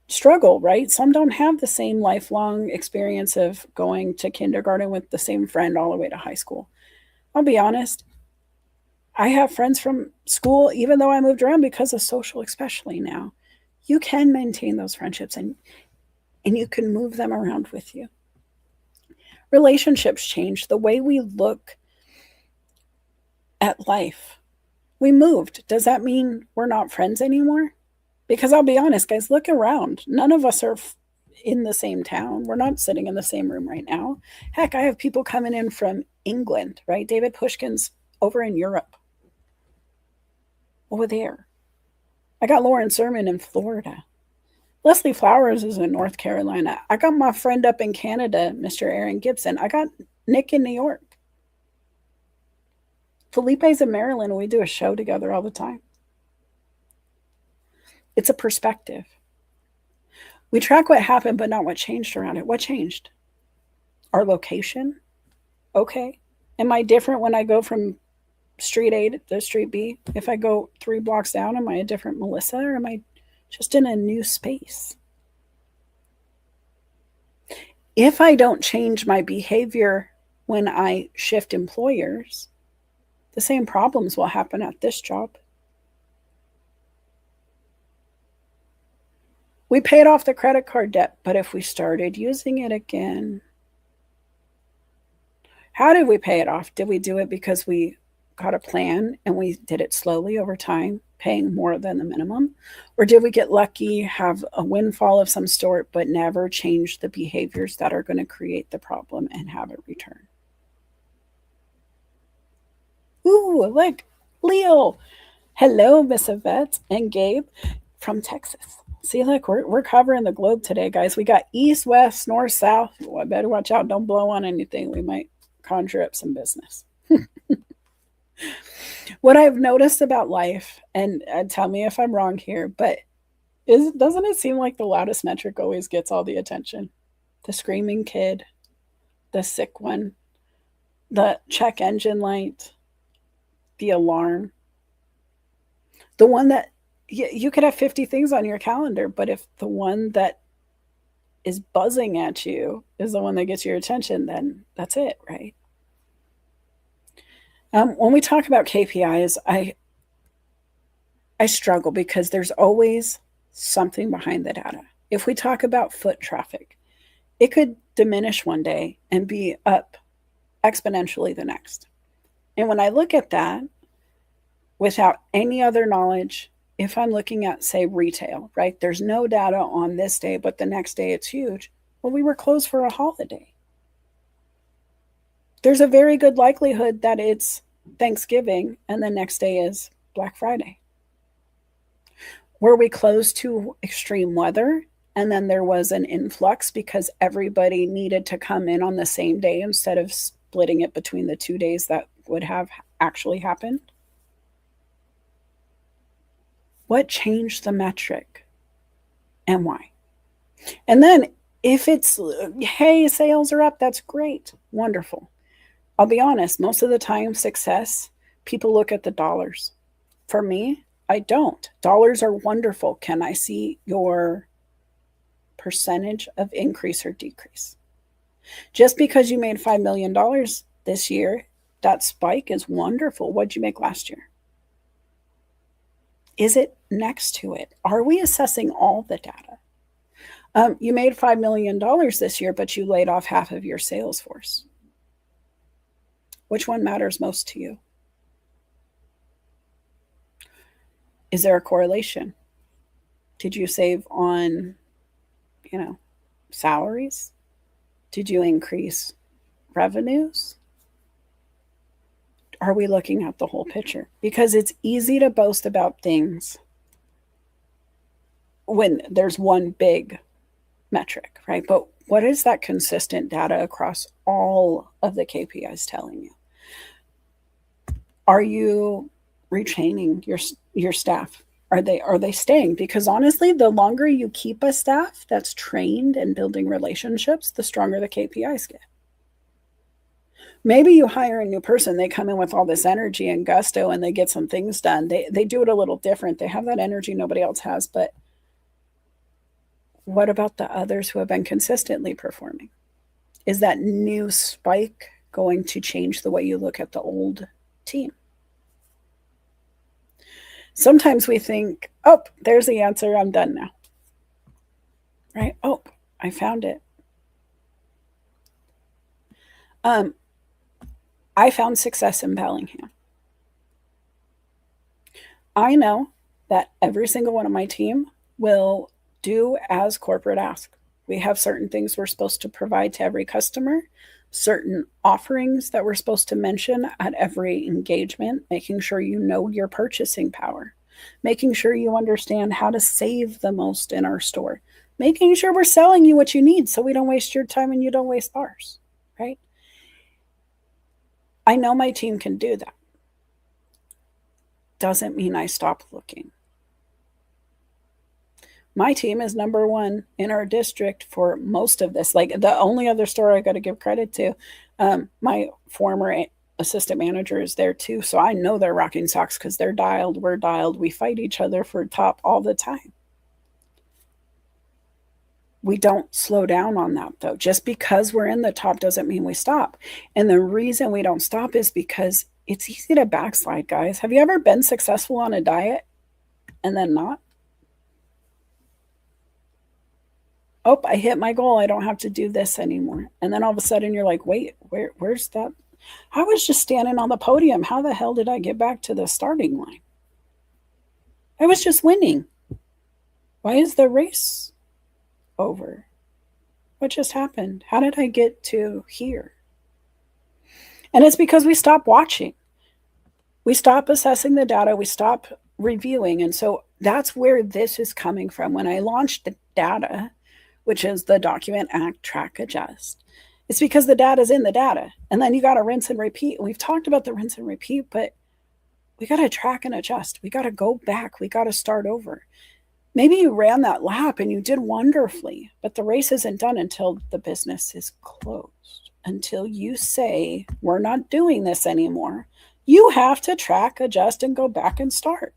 struggle, right? Some don't have the same lifelong experience of going to kindergarten with the same friend all the way to high school. I'll be honest. I have friends from school, even though I moved around because of social, especially now. You can maintain those friendships and you can move them around with you. Relationships change. The way we look at life. We moved. Does that mean we're not friends anymore? Because I'll be honest, guys, look around. None of us are in the same town. We're not sitting in the same room right now. Heck, I have people coming in from England, right? David Pushkin's over in Europe. Over there. I got Lauren Sermon in Florida. Leslie Flowers is in North Carolina. I got my friend up in Canada, Mr. Aaron Gibson. I got Nick in New York. Felipe's in Maryland. We do a show together all the time. It's a perspective. We track what happened, but not what changed around it. What changed? Our location? Okay. Am I different when I go from street A to street B? If I go 3 blocks down, am I a different Melissa, or am I just in a new space? If I don't change my behavior when I shift employers, the same problems will happen at this job. We paid off the credit card debt, but if we started using it again, how did we pay it off? Did we do it because we got a plan and we did it slowly over time, paying more than the minimum? Or did we get lucky, have a windfall of some sort, but never change the behaviors that are going to create the problem and have it return? Ooh, look, Leo. Hello, Miss Yvette and Gabe from Texas. See, look, we're covering the globe today, guys. We got east, west, north, south. Well, better watch out. Don't blow on anything. We might conjure up some business. What I've noticed about life, and tell me if I'm wrong here, but doesn't it seem like the loudest metric always gets all the attention? The screaming kid, the sick one, the check engine light, the alarm, the one that you could have 50 things on your calendar, but if the one that is buzzing at you is the one that gets your attention, then that's it, right? When we talk about KPIs, I struggle because there's always something behind the data. If we talk about foot traffic, it could diminish one day and be up exponentially the next. And when I look at that without any other knowledge, if I'm looking at, say, retail, right? There's no data on this day, but the next day it's huge. Well, we were closed for a holiday. There's a very good likelihood that it's Thanksgiving and the next day is Black Friday. Were we closed to extreme weather and then there was an influx because everybody needed to come in on the same day instead of splitting it between the 2 days that would have actually happened? What changed the metric and why? And then if it's, hey, sales are up, that's great, wonderful. I'll be honest, most of the time, success, people look at the dollars. For me, I don't. Dollars are wonderful. Can I see your percentage of increase or decrease? Just because you made $5 million this year, that spike is wonderful. What'd you make last year? Is it next to it? Are we assessing all the data? You made $5 million this year, but you laid off half of your sales force. Which one matters most to you? Is there a correlation? Did you save on, salaries? Did you increase revenues? Are we looking at the whole picture? Because it's easy to boast about things when there's one big metric, right? But what is that consistent data across all of the KPIs telling you? Are you retaining your staff? Are they staying? Because honestly, the longer you keep a staff that's trained and building relationships, the stronger the KPIs get. Maybe you hire a new person, they come in with all this energy and gusto and they get some things done. They do it a little different. They have that energy nobody else has. But what about the others who have been consistently performing? Is that new spike going to change the way you look at the old team? Sometimes we think, oh, there's the answer. I'm done now. Right? Oh, I found it. I found success in Bellingham. I know that every single one of my team will do as corporate ask. We have certain things we're supposed to provide to every customer, certain offerings that we're supposed to mention at every engagement, making sure you know your purchasing power, making sure you understand how to save the most in our store, making sure we're selling you what you need so we don't waste your time and you don't waste ours, right? I know my team can do that. Doesn't mean I stop looking. My team is number one in our district for most of this. Like the only other store I got to give credit to, my former assistant manager is there too. So I know they're rocking socks because they're dialed, we're dialed. We fight each other for top all the time. We don't slow down on that though. Just because we're in the top doesn't mean we stop. And the reason we don't stop is because it's easy to backslide, guys. Have you ever been successful on a diet and then not? Oh, I hit my goal. I don't have to do this anymore. And then all of a sudden you're like, wait, where's that? I was just standing on the podium. How the hell did I get back to the starting line? I was just winning. Why is the race over? What just happened? How did I get to here? And it's because we stop watching. We stop assessing the data. We stop reviewing. And so that's where this is coming from. When I launched the data, which is the document, act, track, adjust, it's because the data is in the data. And then you got to rinse and repeat. We've talked about the rinse and repeat, but we got to track and adjust. We got to go back. We got to start over. Maybe you ran that lap and you did wonderfully, but the race isn't done until the business is closed. Until you say, we're not doing this anymore. You have to track, adjust, and go back and start.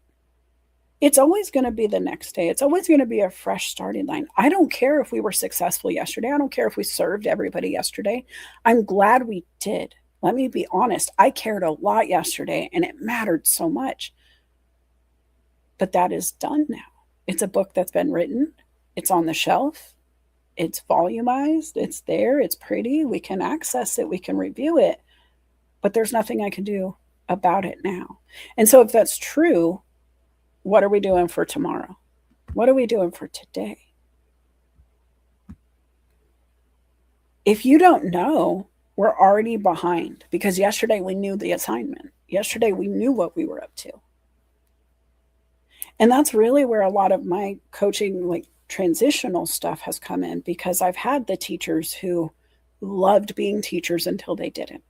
It's always going to be the next day. It's always going to be a fresh starting line. I don't care if we were successful yesterday. I don't care if we served everybody yesterday. I'm glad we did. Let me be honest. I cared a lot yesterday and it mattered so much. But that is done now. It's a book that's been written. It's on the shelf. It's volumized. It's there. It's pretty. We can access it. We can review it. But there's nothing I can do about it now. And so if that's true, what are we doing for tomorrow? What are we doing for today? If you don't know, we're already behind because yesterday we knew the assignment. Yesterday we knew what we were up to. And that's really where a lot of my coaching, like transitional stuff, has come in, because I've had the teachers who loved being teachers until they didn't.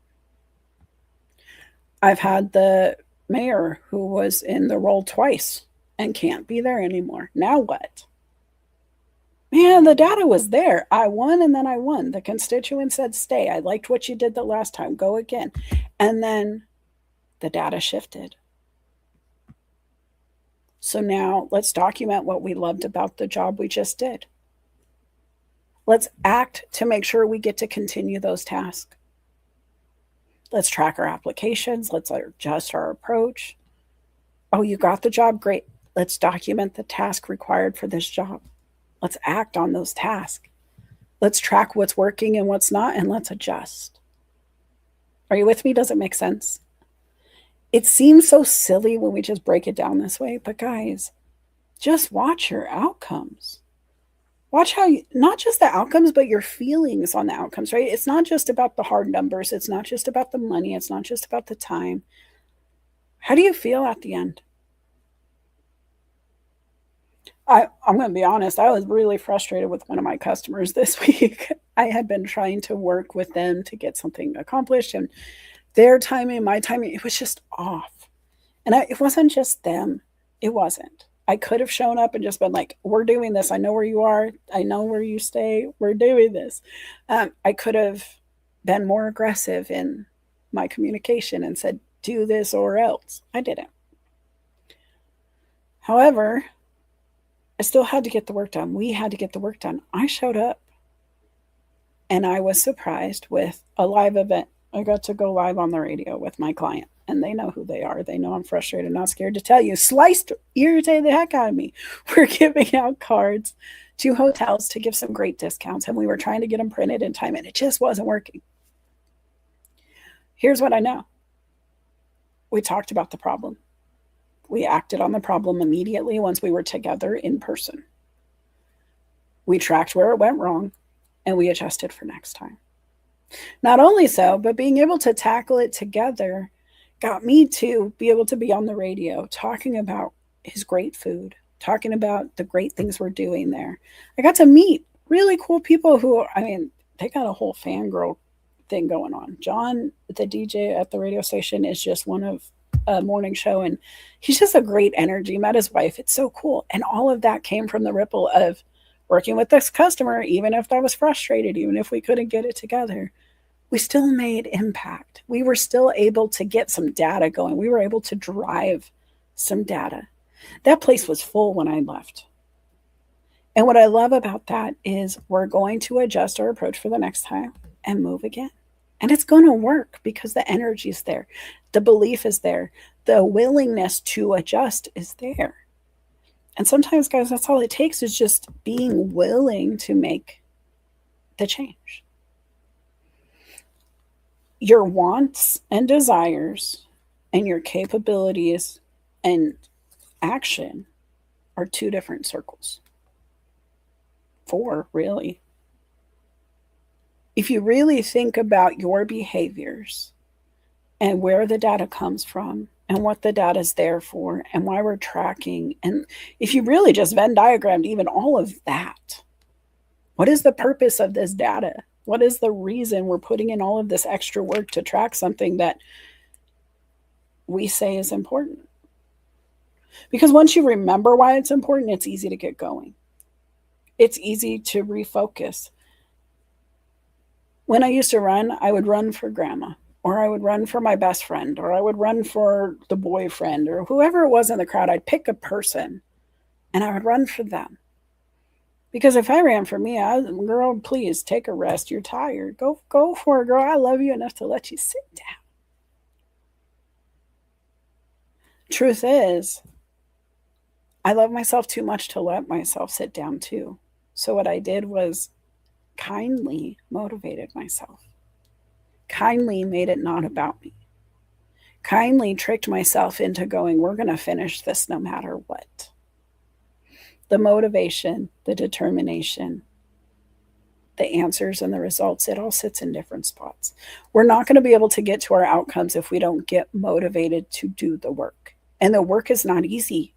I've had the mayor who was in the role twice and can't be there anymore. Now what? Man, the data was there. I won and then I won. The constituent said, stay. I liked what you did the last time. Go again. And then the data shifted. So now let's document what we loved about the job we just did. Let's act to make sure we get to continue those tasks. Let's track our applications. Let's adjust our approach. Oh, you got the job? Great. Let's document the task required for this job. Let's act on those tasks. Let's track what's working and what's not, and let's adjust. Are you with me? Does it make sense? It seems so silly when we just break it down this way, but guys, just watch your outcomes. Watch how you, not just the outcomes, but your feelings on the outcomes, right? It's not just about the hard numbers. It's not just about the money. It's not just about the time. How do you feel at the end? I'm going to be honest, I was really frustrated with one of my customers this week. I had been trying to work with them to get something accomplished, and their timing, my timing, it was just off. And it wasn't just them. It wasn't. I could have shown up and just been like, we're doing this. I know where you are. I know where you stay. We're doing this. I could have been more aggressive in my communication and said, do this or else. I didn't. However, I still had to get the work done. We had to get the work done. I showed up and I was surprised with a live event. I got to go live on the radio with my client, and they know who they are. They know I'm frustrated, not scared to tell you. Sliced, irritated the heck out of me. We're giving out cards to hotels to give some great discounts, and we were trying to get them printed in time, and it just wasn't working. Here's what I know. We talked about the problem. We acted on the problem immediately once we were together in person. We tracked where it went wrong, and we adjusted for next time. Not only so, but being able to tackle it together got me to be able to be on the radio talking about his great food, talking about the great things we're doing there. I got to meet really cool people who, I mean, they got a whole fangirl thing going on. John, the DJ at the radio station, is just one of a morning show, and he's just a great energy. Met his wife. It's so cool. And all of that came from the ripple of working with this customer, even if I was frustrated, even if we couldn't get it together, we still made impact. We were still able to get some data going. We were able to drive some data. That place was full when I left. And what I love about that is we're going to adjust our approach for the next time and move again. And it's going to work because the energy is there. The belief is there. The willingness to adjust is there. And sometimes, guys, that's all it takes, is just being willing to make the change. Your wants and desires and your capabilities and action are two different circles. 4, really. If you really think about your behaviors and where the data comes from and what the data is there for and why we're tracking, and if you really just Venn diagrammed even all of that, what is the purpose of this data? What is the reason we're putting in all of this extra work to track something that we say is important? Because once you remember why it's important, it's easy to get going. It's easy to refocus. When I used to run, I would run for grandma, or I would run for my best friend, or I would run for the boyfriend, or whoever it was in the crowd. I'd pick a person and I would run for them. Because if I ran for me, girl, please take a rest. You're tired. Go for it, girl. I love you enough to let you sit down. Truth is, I love myself too much to let myself sit down too. So what I did was kindly motivated myself. Kindly made it not about me. Kindly tricked myself into going, we're going to finish this no matter what. The motivation, the determination, the answers and the results, it all sits in different spots. We're not going to be able to get to our outcomes if we don't get motivated to do the work. And the work is not easy.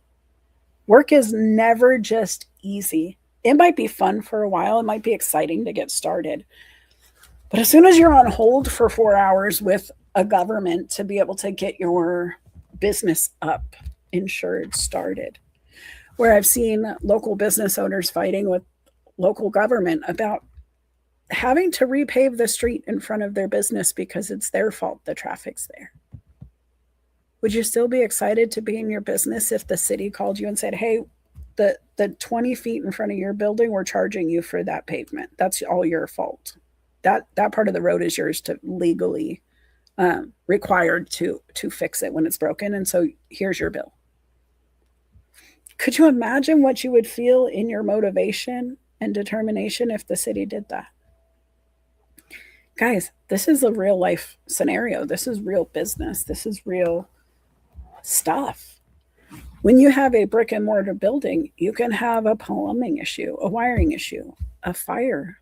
Work is never just easy. It might be fun for a while. It might be exciting to get started. But as soon as you're on hold for 4 hours with a government to be able to get your business up, insured, started, where I've seen local business owners fighting with local government about having to repave the street in front of their business because it's their fault the traffic's there. Would you still be excited to be in your business if the city called you and said, hey, the 20 feet in front of your building, we're charging you for that pavement. That's all your fault. That part of the road is yours to legally required to fix it when it's broken. And so here's your bill. Could you imagine what you would feel in your motivation and determination if the city did that? Guys, this is a real life scenario. This is real business. This is real stuff. When you have a brick and mortar building, you can have a plumbing issue, a wiring issue, a fire.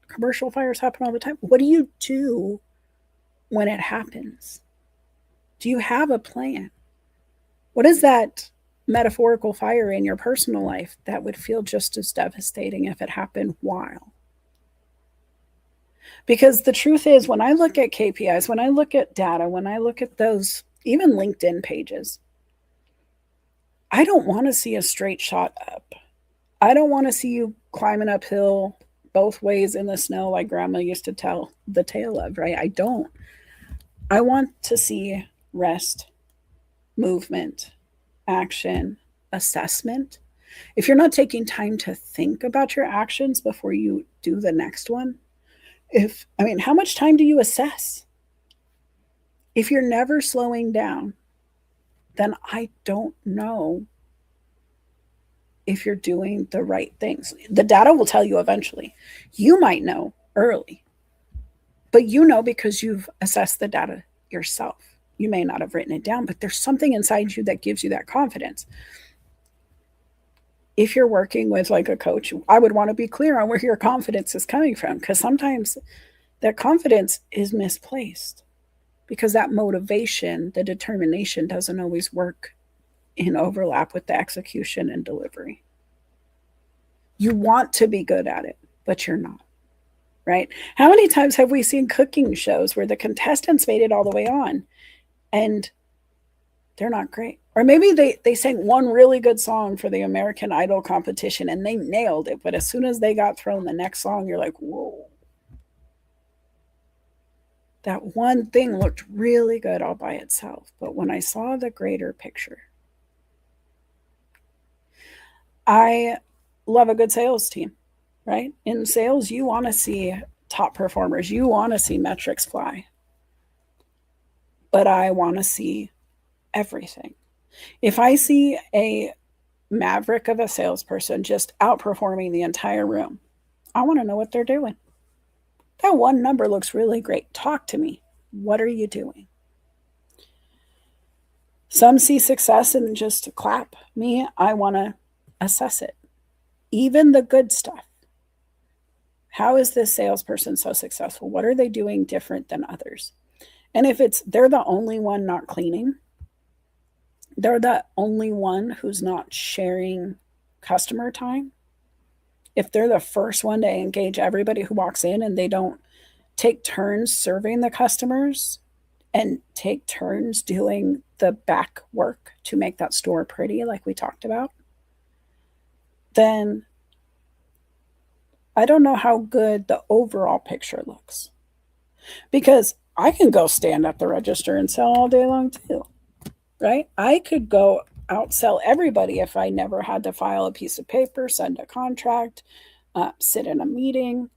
Commercial fires happen all the time. What do you do when it happens? Do you have a plan? What is that metaphorical fire in your personal life that would feel just as devastating if it happened while? Because the truth is, when I look at KPIs, when I look at data, when I look at those, even LinkedIn pages, I don't want to see a straight shot up. I don't want to see you climbing uphill both ways in the snow like grandma used to tell the tale of, right? I don't. I want to see rest, movement, action, assessment. If you're not taking time to think about your actions before you do the next one, how much time do you assess? If you're never slowing down, then I don't know if you're doing the right things. The data will tell you eventually. You might know early, but you know because you've assessed the data yourself. You may not have written it down, but there's something inside you that gives you that confidence. If you're working with like a coach, I would want to be clear on where your confidence is coming from, because sometimes that confidence is misplaced because that motivation, the determination doesn't always work in overlap with the execution and delivery. You want to be good at it, but you're not, right? How many times have we seen cooking shows where the contestants made it all the way on and they're not great? Or maybe they sang one really good song for the American Idol competition and they nailed it, but as soon as they got thrown the next song, you're like, whoa. That one thing looked really good all by itself. But when I saw the greater picture, I love a good sales team, right? In sales, you want to see top performers. You want to see metrics fly. But I want to see everything. If I see a maverick of a salesperson just outperforming the entire room, I want to know what they're doing. That one number looks really great. Talk to me. What are you doing? Some see success and just clap. Me, I want to assess it. Even the good stuff. How is this salesperson so successful? What are they doing different than others? And if they're the only one not cleaning, they're the only one who's not sharing customer time, if they're the first one to engage everybody who walks in and they don't take turns serving the customers and take turns doing the back work to make that store pretty, like we talked about, then I don't know how good the overall picture looks. Because I can go stand at the register and sell all day long too, right? I could go outsell everybody if I never had to file a piece of paper, send a contract, sit in a meeting.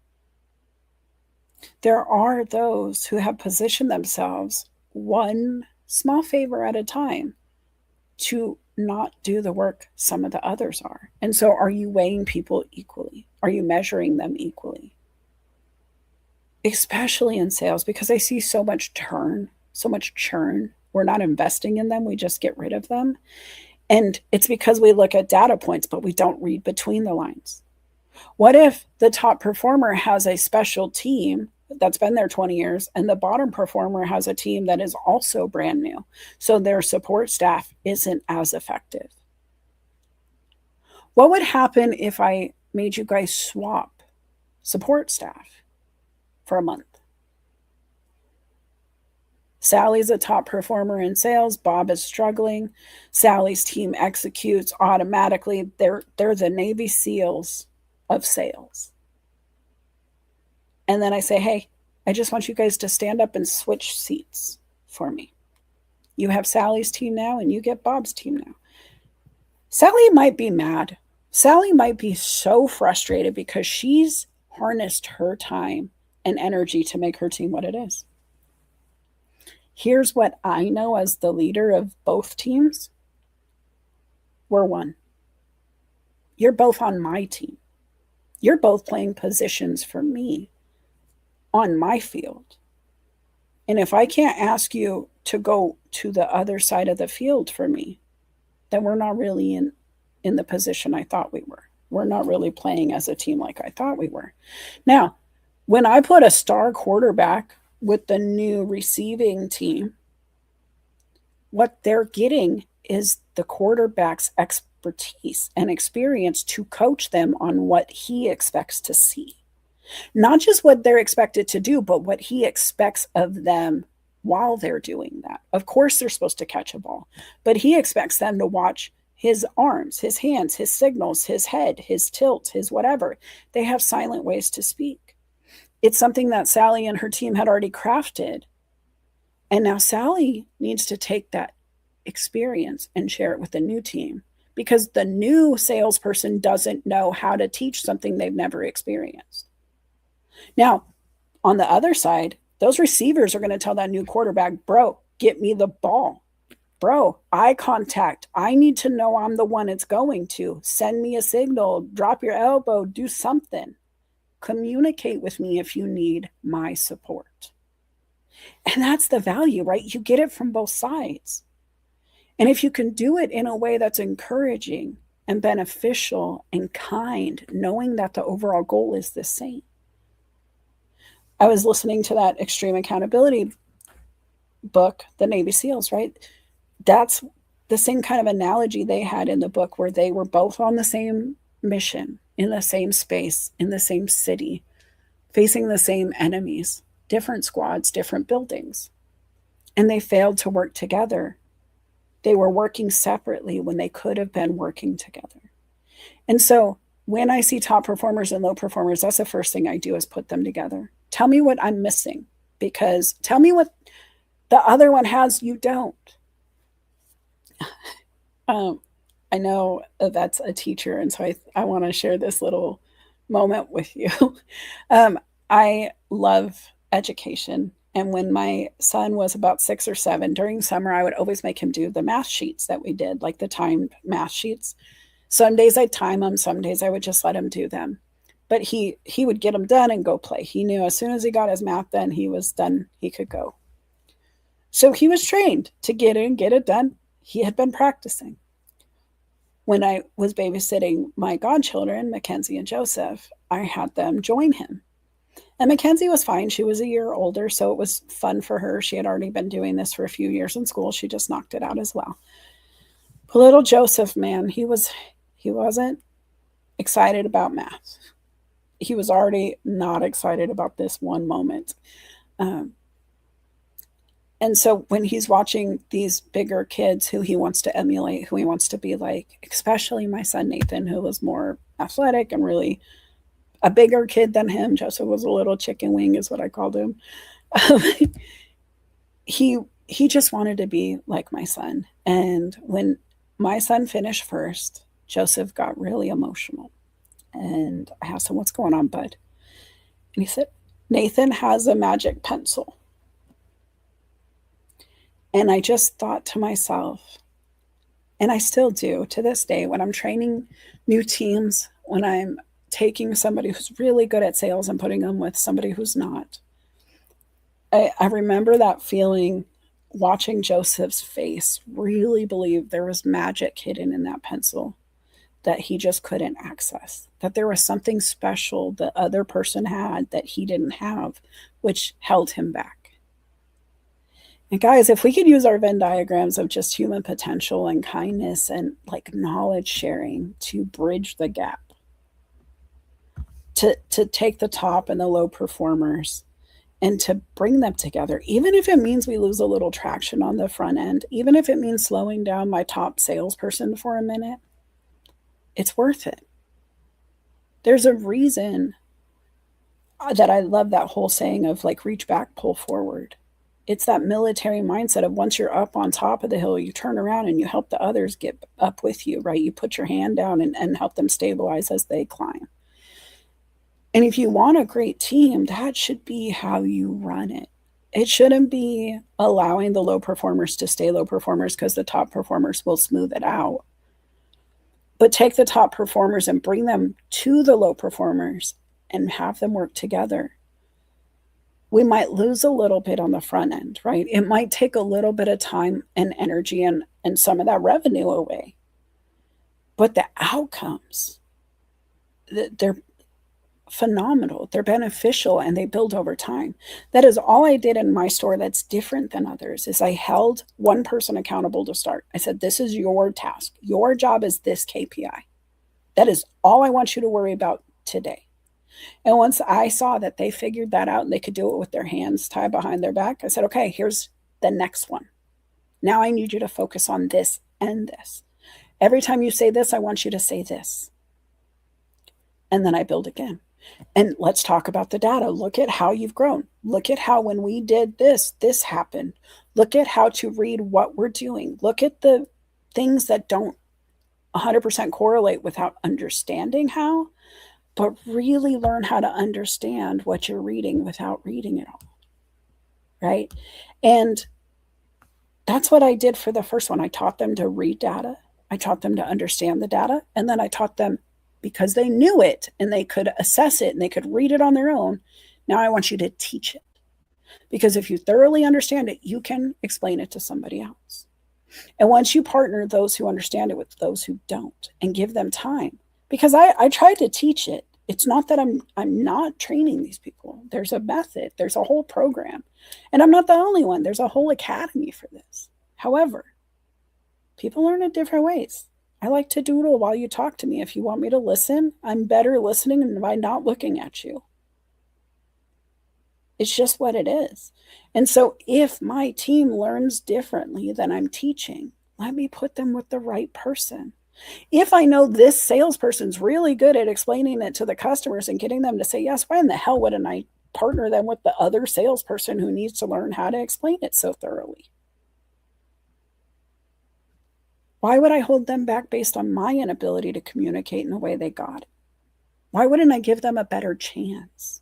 There are those who have positioned themselves one small favor at a time to not do the work some of the others are. And so are you weighing people equally? Are you measuring them equally? Especially in sales, because I see so much churn. We're not investing in them. We just get rid of them. And it's because we look at data points, but we don't read between the lines. What if the top performer has a special team that's been there 20 years and the bottom performer has a team that is also brand new? So their support staff isn't as effective. What would happen if I made you guys swap support staff for a month? Sally's a top performer in sales. Bob is struggling. Sally's team executes automatically. They're the Navy SEALs of sales. And then I say, hey, I just want you guys to stand up and switch seats for me. You have Sally's team now, and you get Bob's team now. Sally might be mad. Sally might be so frustrated because she's harnessed her time and energy to make her team what it is. Here's what I know as the leader of both teams. We're one. You're both on my team. You're both playing positions for me on my field. And if I can't ask you to go to the other side of the field for me, then we're not really in the position I thought we were. We're not really playing as a team like I thought we were. Now, when I put a star quarterback with the new receiving team, what they're getting is the quarterback's expertise and experience to coach them on what he expects to see. Not just what they're expected to do, but what he expects of them while they're doing that. Of course, they're supposed to catch a ball, but he expects them to watch his arms, his hands, his signals, his head, his tilt, his whatever. They have silent ways to speak. It's something that Sally and her team had already crafted. And now Sally needs to take that experience and share it with the new team, because the new salesperson doesn't know how to teach something they've never experienced. Now, on the other side, those receivers are going to tell that new quarterback, bro, get me the ball. Bro, eye contact. I need to know I'm the one it's going to. Send me a signal. Drop your elbow. Do something. Communicate with me if you need my support. And that's the value, right? You get it from both sides. And if you can do it in a way that's encouraging and beneficial and kind, knowing that the overall goal is the same. I was listening to that Extreme Accountability book, the Navy SEALs, right? That's the same kind of analogy they had in the book, where they were both on the same mission, in the same space, in the same city, facing the same enemies, different squads, different buildings. And they failed to work together. They were working separately when they could have been working together. And so when I see top performers and low performers, that's the first thing I do, is put them together. Tell me what I'm missing, because tell me what the other one has you don't. I know that's a teacher, and so I want to share this little moment with you. I love education. And when my son was about 6 or 7, during summer, I would always make him do the math sheets that we did, like the timed math sheets. Some days I'd time them, some days I would just let him do them. But he would get them done and go play. He knew as soon as he got his math done, he was done, he could go. So he was trained to get in, get it done. He had been practicing. When I was babysitting my godchildren, Mackenzie and Joseph, I had them join him. And Mackenzie was fine. She was a year older, so it was fun for her. She had already been doing this for a few years in school. She just knocked it out as well. But little Joseph, man, he wasn't excited about math. He was already not excited about this one moment. And so when he's watching these bigger kids who he wants to emulate, who he wants to be like, especially my son Nathan, who was more athletic and really a bigger kid than him. Joseph was a little chicken wing, is what I called him. He just wanted to be like my son. And when my son finished first, Joseph got really emotional. And I asked him, what's going on, bud? And he said, Nathan has a magic pencil. And I just thought to myself, and I still do to this day, when I'm training new teams, when I'm taking somebody who's really good at sales and putting them with somebody who's not, I remember that feeling, watching Joseph's face, really believe there was magic hidden in that pencil that he just couldn't access, that there was something special the other person had that he didn't have, which held him back. And guys, if we could use our Venn diagrams of just human potential and kindness and like knowledge sharing to bridge the gap, to take the top and the low performers and to bring them together, even if it means we lose a little traction on the front end, even if it means slowing down my top salesperson for a minute, it's worth it. There's a reason that I love that whole saying of like reach back, pull forward. It's that military mindset of once you're up on top of the hill, you turn around and you help the others get up with you, right? You put your hand down and help them stabilize as they climb. And if you want a great team, that should be how you run it. It shouldn't be allowing the low performers to stay low performers because the top performers will smooth it out. But take the top performers and bring them to the low performers and have them work together. We might lose a little bit on the front end, right? It might take a little bit of time and energy and some of that revenue away. But the outcomes, they're phenomenal. They're beneficial and they build over time. That is all I did in my store that's different than others is I held one person accountable to start. I said, this is your task. Your job is this KPI. That is all I want you to worry about today. And once I saw that they figured that out and they could do it with their hands tied behind their back, I said, okay, here's the next one. Now I need you to focus on this and this. Every time you say this, I want you to say this. And then I build again. And let's talk about the data. Look at how you've grown. Look at how when we did this, this happened. Look at how to read what we're doing. Look at the things that don't 100% correlate without understanding how, but really learn how to understand what you're reading without reading it all, right? And that's what I did for the first one. I taught them to read data. I taught them to understand the data. And then I taught them, because they knew it and they could assess it and they could read it on their own, now I want you to teach it. Because if you thoroughly understand it, you can explain it to somebody else. And once you partner those who understand it with those who don't and give them time, because I tried to teach it. It's not that I'm not training these people. There's a method. There's a whole program. And I'm not the only one. There's a whole academy for this. However, people learn in different ways. I like to doodle while you talk to me. If you want me to listen, I'm better listening than by not looking at you. It's just what it is. And so if my team learns differently than I'm teaching, let me put them with the right person. If I know this salesperson's really good at explaining it to the customers and getting them to say yes, why in the hell wouldn't I partner them with the other salesperson who needs to learn how to explain it so thoroughly? Why would I hold them back based on my inability to communicate in the way they got it? Why wouldn't I give them a better chance?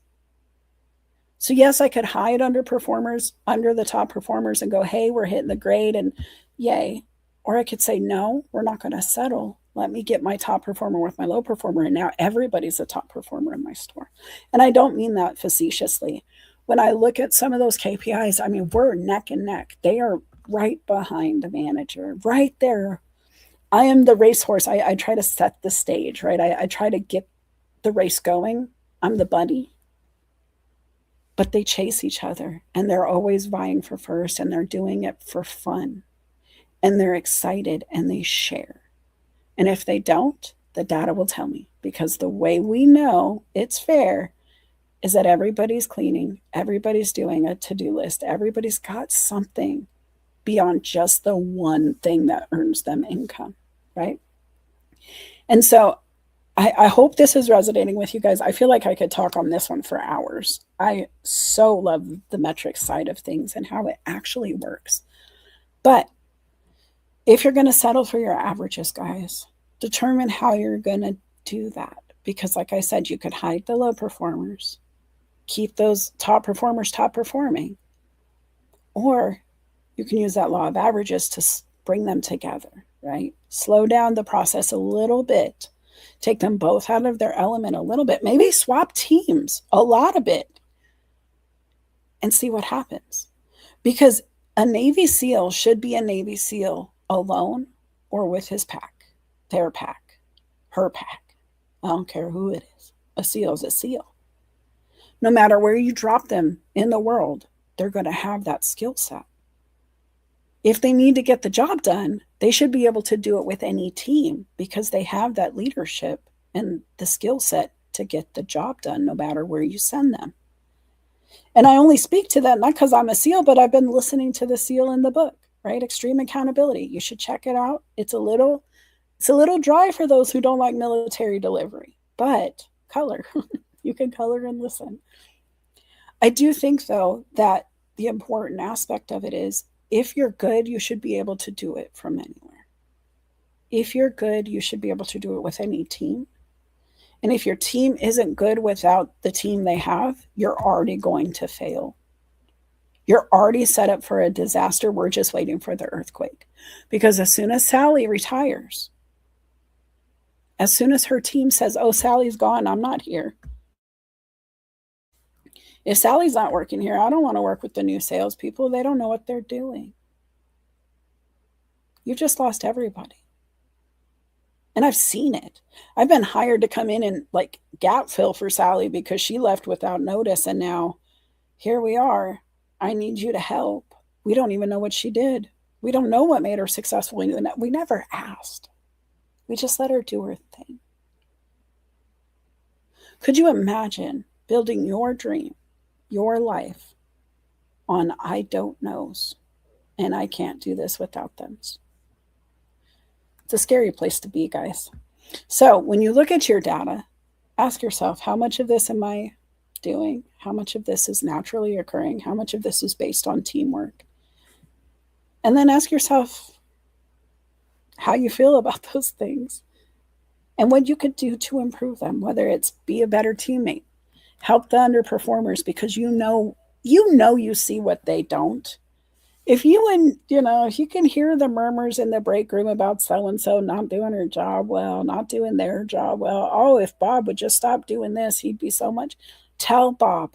So yes, I could hide under the top performers and go, hey, we're hitting the grade and yay. Or I could say, no, we're not going to settle. Let me get my top performer with my low performer. And now everybody's a top performer in my store. And I don't mean that facetiously. When I look at some of those KPIs, I mean, we're neck and neck. They are right behind the manager, right there. I am the racehorse. I try to set the stage, right? I try to get the race going. I'm the bunny. But they chase each other and they're always vying for first and they're doing it for fun. And they're excited and they share. And if they don't, the data will tell me, because the way we know it's fair is that everybody's cleaning, everybody's doing a to-do list, everybody's got something beyond just the one thing that earns them income, right? And so I hope this is resonating with you guys. I feel like I could talk on this one for hours. I so love the metrics side of things and how it actually works. But if you're going to settle for your averages, guys, determine how you're going to do that. Because like I said, you could hide the low performers, keep those top performers top performing, or you can use that law of averages to bring them together, right? Slow down the process a little bit, take them both out of their element a little bit, maybe swap teams a lot of it and see what happens. Because a Navy SEAL should be a Navy SEAL alone or with his pack, their pack, her pack. I don't care who it is. A SEAL is a SEAL. No matter where you drop them in the world, they're going to have that skill set. If they need to get the job done, they should be able to do it with any team because they have that leadership and the skill set to get the job done no matter where you send them. And I only speak to that not because I'm a SEAL, but I've been listening to the SEAL in the book, right? Extreme Accountability. You should check it out. It's a little dry for those who don't like military delivery, but color. You can color and listen. I do think though that the important aspect of it is if you're good, you should be able to do it from anywhere. If you're good, you should be able to do it with any team. And if your team isn't good without the team they have, you're already going to fail. You're already set up for a disaster. We're just waiting for the earthquake. Because as soon as Sally retires, as soon as her team says, oh, Sally's gone, I'm not here. If Sally's not working here, I don't want to work with the new salespeople. They don't know what they're doing. You've just lost everybody. And I've seen it. I've been hired to come in and like gap fill for Sally because she left without notice. And now here we are. I need you to help. We don't even know what she did. We don't know what made her successful. We never asked. We just let her do her thing. Could you imagine building your dream, your life on I don't knows and I can't do this without them? It's a scary place to be, guys. So when you look at your data, ask yourself, how much of this am I doing? How much of this is naturally occurring? How much of this is based on teamwork? And then ask yourself how you feel about those things and what you could do to improve them, whether it's be a better teammate, help the underperformers because you see what they don't. If if you can hear the murmurs in the break room about so-and-so not doing her job well, not doing their job well, oh, if Bob would just stop doing this, he'd be so much. Tell Bob,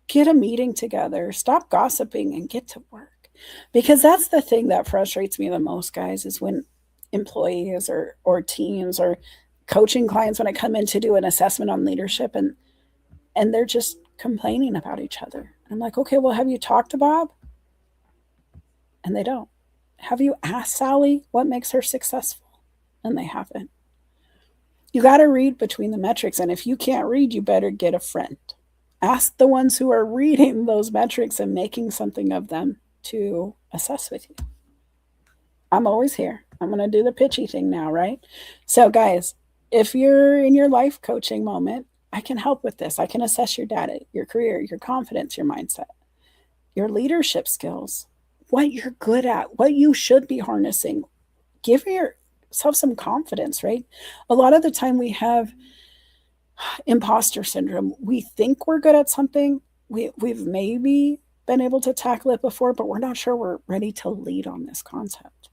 get a meeting together, stop gossiping and get to work. Because that's the thing that frustrates me the most, guys, is when employees or teams or coaching clients, when I come in to do an assessment on leadership and they're just complaining about each other. I'm like, okay, well, have you talked to Bob? And they don't. Have you asked Sally what makes her successful? And they haven't. You got to read between the metrics. And if you can't read, you better get a friend. Ask the ones who are reading those metrics and making something of them to assess with you. I'm always here. I'm going to do the pitchy thing now, right? So, guys, if you're in your life coaching moment, I can help with this. I can assess your data, your career, your confidence, your mindset, your leadership skills, what you're good at, what you should be harnessing. Give yourself some confidence, right? A lot of the time we have imposter syndrome. We think we're good at something. We've maybe been able to tackle it before, but we're not sure we're ready to lead on this concept.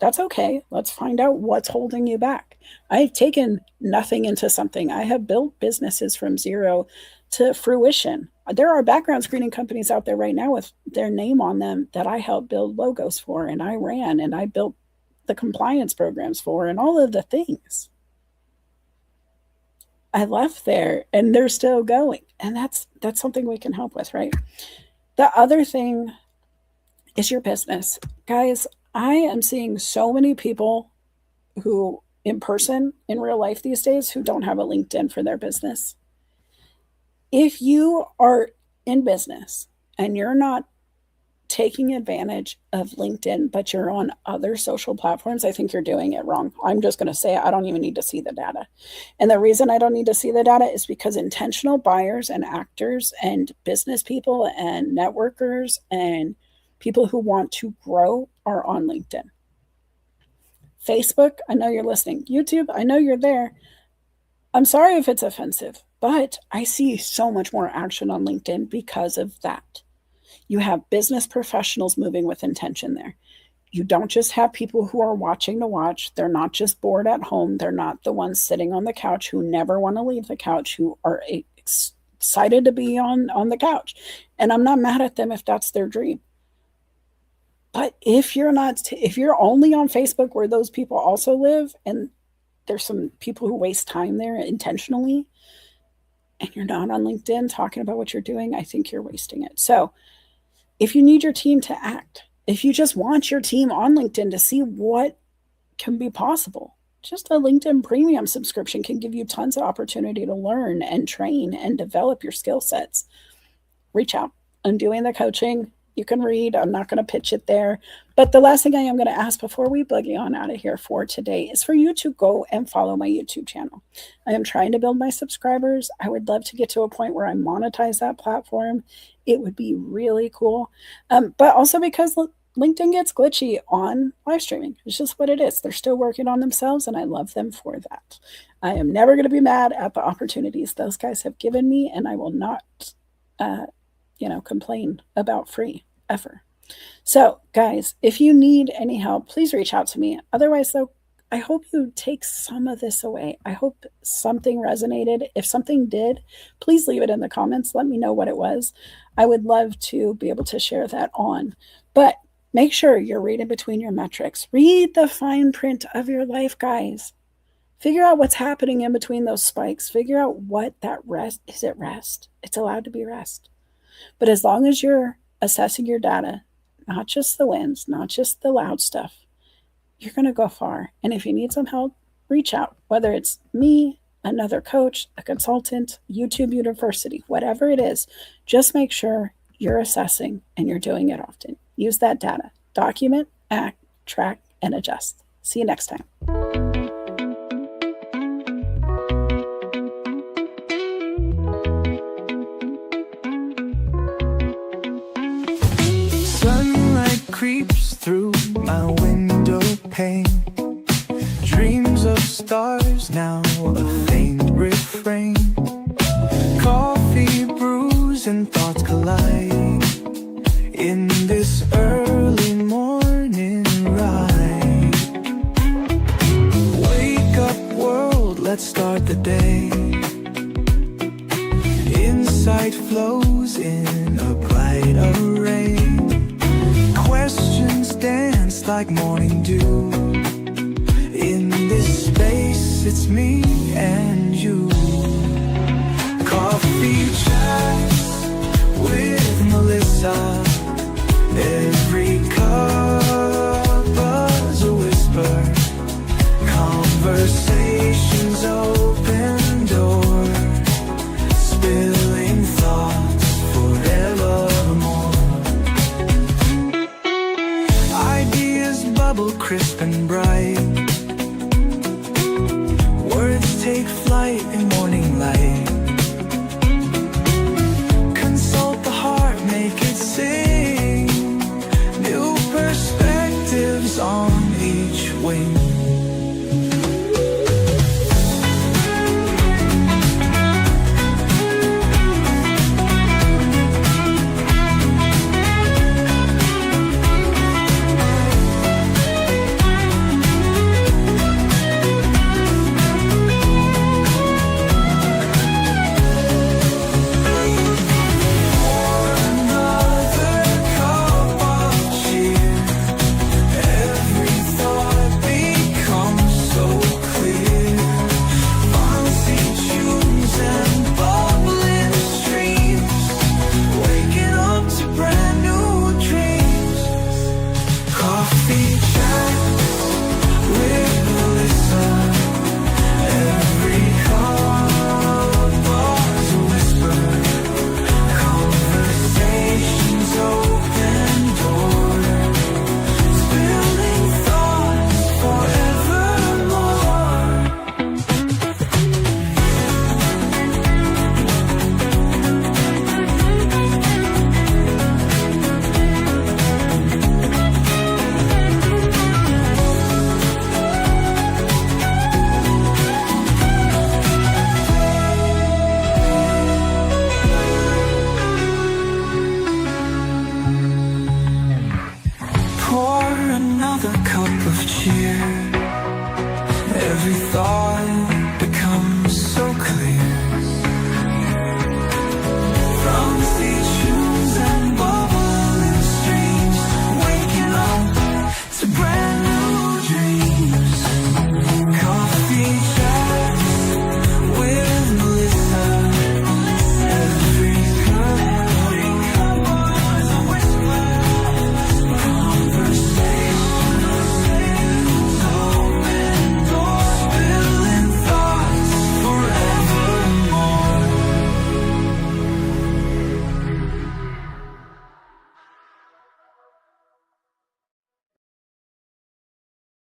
That's okay. Let's find out what's holding you back. I've taken nothing into something. I have built businesses from zero to fruition. There are background screening companies out there right now with their name on them that I helped build logos for, and I ran and I built the compliance programs for, and all of the things. I left there and they're still going. And that's something we can help with, right? The other thing is your business. Guys, I am seeing so many people who in person, in real life these days, who don't have a LinkedIn for their business. If you are in business and you're not taking advantage of LinkedIn, but you're on other social platforms, I think you're doing it wrong. I'm just going to say I don't even need to see the data. And the reason I don't need to see the data is because intentional buyers and actors and business people and networkers and people who want to grow are on LinkedIn. Facebook, I know you're listening. YouTube, I know you're there. I'm sorry if it's offensive, but I see so much more action on LinkedIn because of that. You have business professionals moving with intention there. You don't just have people who are watching to watch. They're not just bored at home. They're not the ones sitting on the couch who never want to leave the couch, who are excited to be on the couch. And I'm not mad at them if that's their dream. But if you're only on Facebook where those people also live, and there's some people who waste time there intentionally, and you're not on LinkedIn talking about what you're doing, I think you're wasting it. So if you need your team to act, if you just want your team on LinkedIn to see what can be possible, just a LinkedIn premium subscription can give you tons of opportunity to learn and train and develop your skill sets. reach out. I'm doing the coaching. You can read. I'm not going to pitch it there. But the last thing I am going to ask before we boogie on out of here for today is for you to go and follow my YouTube channel. I am trying to build my subscribers. I would love to get to a point where I monetize that platform. It would be really cool. But also because LinkedIn gets glitchy on live streaming. It's just what it is. They're still working on themselves, and I love them for that. I am never going to be mad at the opportunities those guys have given me, and I will not, complain about free ever. So, guys, if you need any help, please reach out to me. Otherwise, though, I hope you take some of this away. I hope something resonated. If something did, please leave it in the comments. Let me know what it was. I would love to be able to share that on. But make sure you're reading between your metrics. Read the fine print of your life, guys. Figure out what's happening in between those spikes. Figure out what that rest is. It rest? It's allowed to be rest. But as long as you're assessing your data, not just the wins, not just the loud stuff, you're going to go far. And if you need some help, reach out, whether it's me, another coach, a consultant, YouTube University, whatever it is. Just make sure you're assessing and you're doing it often. Use that data. Document, act, track, and adjust. See you next time. Creeps through my window pane. Dreams of stars, now a faint refrain. Coffee brews and thoughts collide in this early morning ride. Wake up world, let's start the day. Insight flows in a bright array. Questions dance like morning dew. In this space, it's me and you.